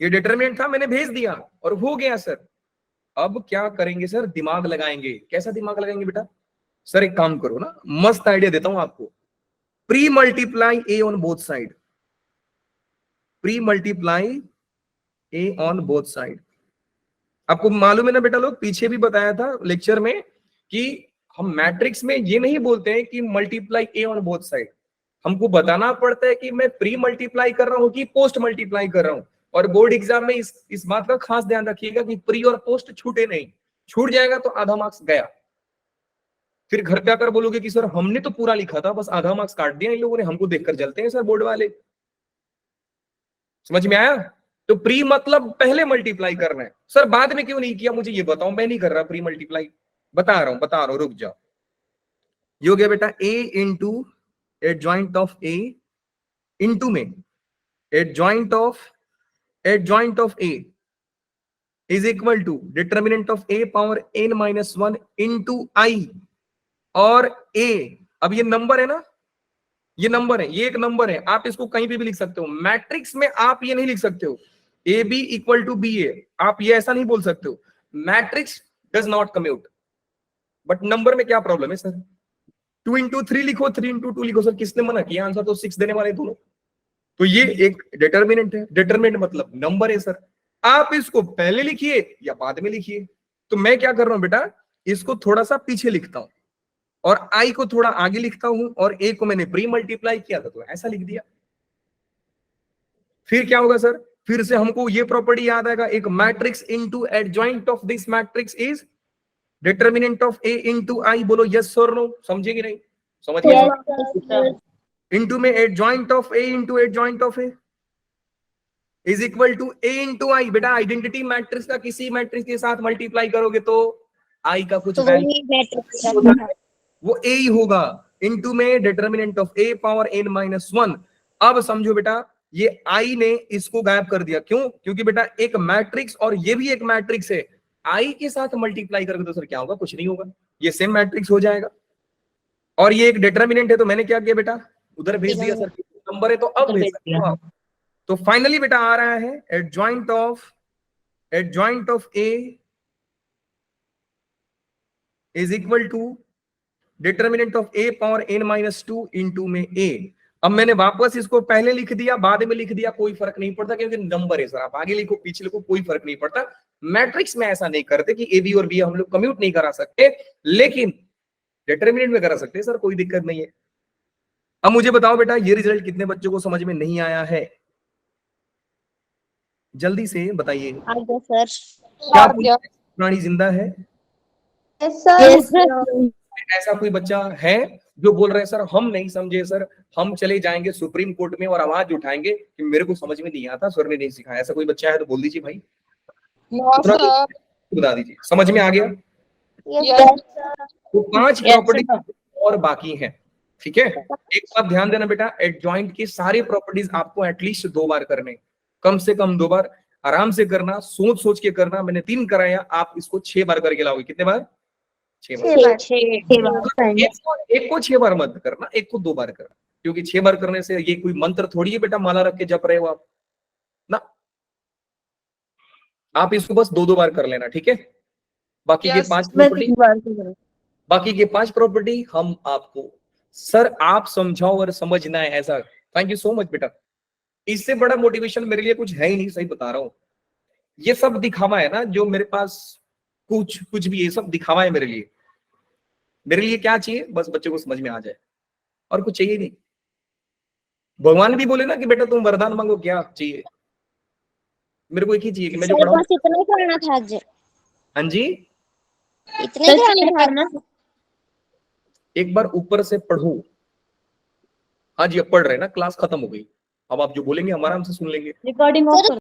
ये डिटरमिनेंट था मैंने भेज दिया और हो गया सर। अब क्या करेंगे सर? दिमाग लगाएंगे। कैसा दिमाग लगाएंगे बेटा? सर एक काम करो ना, मस्त आइडिया देता हूं आपको। Pre multiply A on both side, pre multiply A on both side. आपको मालूम है ना बेटा, लोग पीछे भी बताया था लेक्चर में कि हम मैट्रिक्स में ये नहीं बोलते हैं कि multiply A on both side, हमको बताना पड़ता है कि मैं प्री मल्टीप्लाई कर रहा हूं कि पोस्ट मल्टीप्लाई कर रहा हूं। और बोर्ड एग्जाम में इस बात का खास ध्यान रखिएगा कि प्री और पोस्ट छूटे नहीं, छूट जाएगा तो आधा मार्क्स गया। फिर घर पे आकर बोलोगे कि सर हमने तो पूरा लिखा था, बस आधा मार्क्स काट दिया इन लोगों ने, हमको देखकर जलते हैं सर बोर्ड वाले। समझ में आया? तो प्री मतलब पहले मल्टीप्लाई करना है। सर बाद में क्यों नहीं किया मुझे ये बताओ, मैं नहीं कर रहा प्री मल्टीप्लाई, बता रहा हूं, रुक जाओ। ये हो गया बेटा a into adjoint of a into में adjoint of a is equal to determinant of a power n-1 into i और a। अब ये नंबर है ना, ये नंबर है, ये एक नंबर है, आप इसको कहीं पे भी लिख सकते हो। मैट्रिक्स में आप ये नहीं लिख सकते हो A B equal to B A, आप ये ऐसा नहीं बोल सकते हो। Matrix does not commute, but number में क्या प्रॉब्लम है सर? 2 इंटू 3 लिखो, 3 इंटू 2 लिखो। सर किसने मना किया? आंसर तो 6 देने वाले दोनों। तो ये एक डिटर्मिनेंट है, डिटर्मिनेंट मतलब नंबर है सर। आप इसको पहले लिखिए या बाद में लिखिए। तो मैं क्या कर रहा हूं बेटा, इसको थोड़ा सा पीछे लिखता हूं और आई को थोड़ा आगे लिखता हूं, और ए को मैंने प्री मल्टीप्लाई किया था तो ऐसा लिख दिया। फिर क्या होगा सर? फिर से हमको ये प्रॉपर्टी याद आएगा, एक matrix into adjoint of this matrix is determinant of A into आई। बोलो यस और नो, समझेगी नहीं? समझ गए? इनटू में adjoint of A into adjoint of A is equal to A into I. बेटा आइडेंटिटी मैट्रिक्स का किसी मैट्रिक्स के साथ मल्टीप्लाई करोगे तो आई का कुछ वैल्यू वो ए ही होगा। इनटू में determinant of A power n-1। अब समझो बेटा, ये आई ने इसको गायब कर दिया। क्यों? क्योंकि बेटा एक मैट्रिक्स और ये भी एक मैट्रिक्स है, आई के साथ मल्टीप्लाई करोगे तो सर क्या होगा? कुछ नहीं होगा, ये सेम मैट्रिक्स हो जाएगा। और ये एक डिटर्मिनेंट है तो मैंने क्या किया बेटा, उधर भेज दिया सर। नंबर है तो अब भेज दिया। तो फाइनली बेटा आ रहा है adjoint of A is equal to determinant of A power n-2 into में a। अब मैंने वापस इसको पहले लिख दिया, बाद में लिख दिया, कोई फर्क नहीं पड़ता क्योंकि नंबर है सर। आप आगे लिखो पीछे लिखो, कोई फर्क नहीं पड़ता। मैट्रिक्स में ऐसा नहीं करते कि ए बी और बी हम लोग कम्यूट नहीं करा सकते, लेकिन डिटर्मिनेंट में करा सकते हैं सर, कोई दिक्कत नहीं है। अब मुझे बताओ बेटा, ये रिजल्ट कितने बच्चों को समझ में नहीं आया है? जल्दी से बताइए।
सर
क्या प्राणी जिंदा है? ऐसा कोई बच्चा है जो बोल रहे हैं सर हम नहीं समझे सर, हम चले जाएंगे सुप्रीम कोर्ट में और आवाज उठाएंगे कि मेरे को समझ में नहीं आता, सर ने नहीं सिखाया? ऐसा कोई बच्चा है तो बोल दीजिए भाई, बता दीजिए। समझ में आ गया? तो 5 प्रॉपर्टी और बाकी हैं, ठीक है? एक बात ध्यान देना बेटा, एडजॉइंट की सारी प्रॉपर्टीज आपको एटलीस्ट 2 बार करने, कम से कम 2 बार आराम से करना, सोच सोच के करना। मैंने 3 कराया, आप इसको 6 बार करके लाओगे। कितने बार? 6 बार। एक को 6 बार मत करना, एक को 2 बार करना, क्योंकि 6 बार करने से ये कोई मंत्र थोड़ी है बेटा माला रख के जप रहे हो आप ना। आप इसको बस 2-2 बार कर लेना, ठीक है? बाकी के 5 प्रॉपर्टी हम आपको सर आप समझाओ और समझना है ऐसा। थैंक यू सो मच बेटा, इससे बड़ा मोटिवेशन मेरे लिए कुछ है ही नहीं, सही बता रहा हूं। ये सब दिखावा है ना जो मेरे पास, कुछ भी ये सब दिखावा है मेरे लिए। मेरे लिए क्या चाहिए? बस बच्चों को समझ में आ जाए, और कुछ चाहिए नहीं। भगवान भी बोले ना कि बेटा तुम वरदान मांगो, क्या चाहिए? मेरे को एक ही चाहिए कि मैं जो पढ़ाऊं।
इतना ही करना था आज।
हाँ जी,
इतना ही करना था।
एक बार ऊपर से पढ़ो। हाँ जी, अब पढ़ रहे हैं ना, क्लास खत्म हो गई, अब आप जो बोलेंगे हम आराम से सुन लेंगे।
Recording of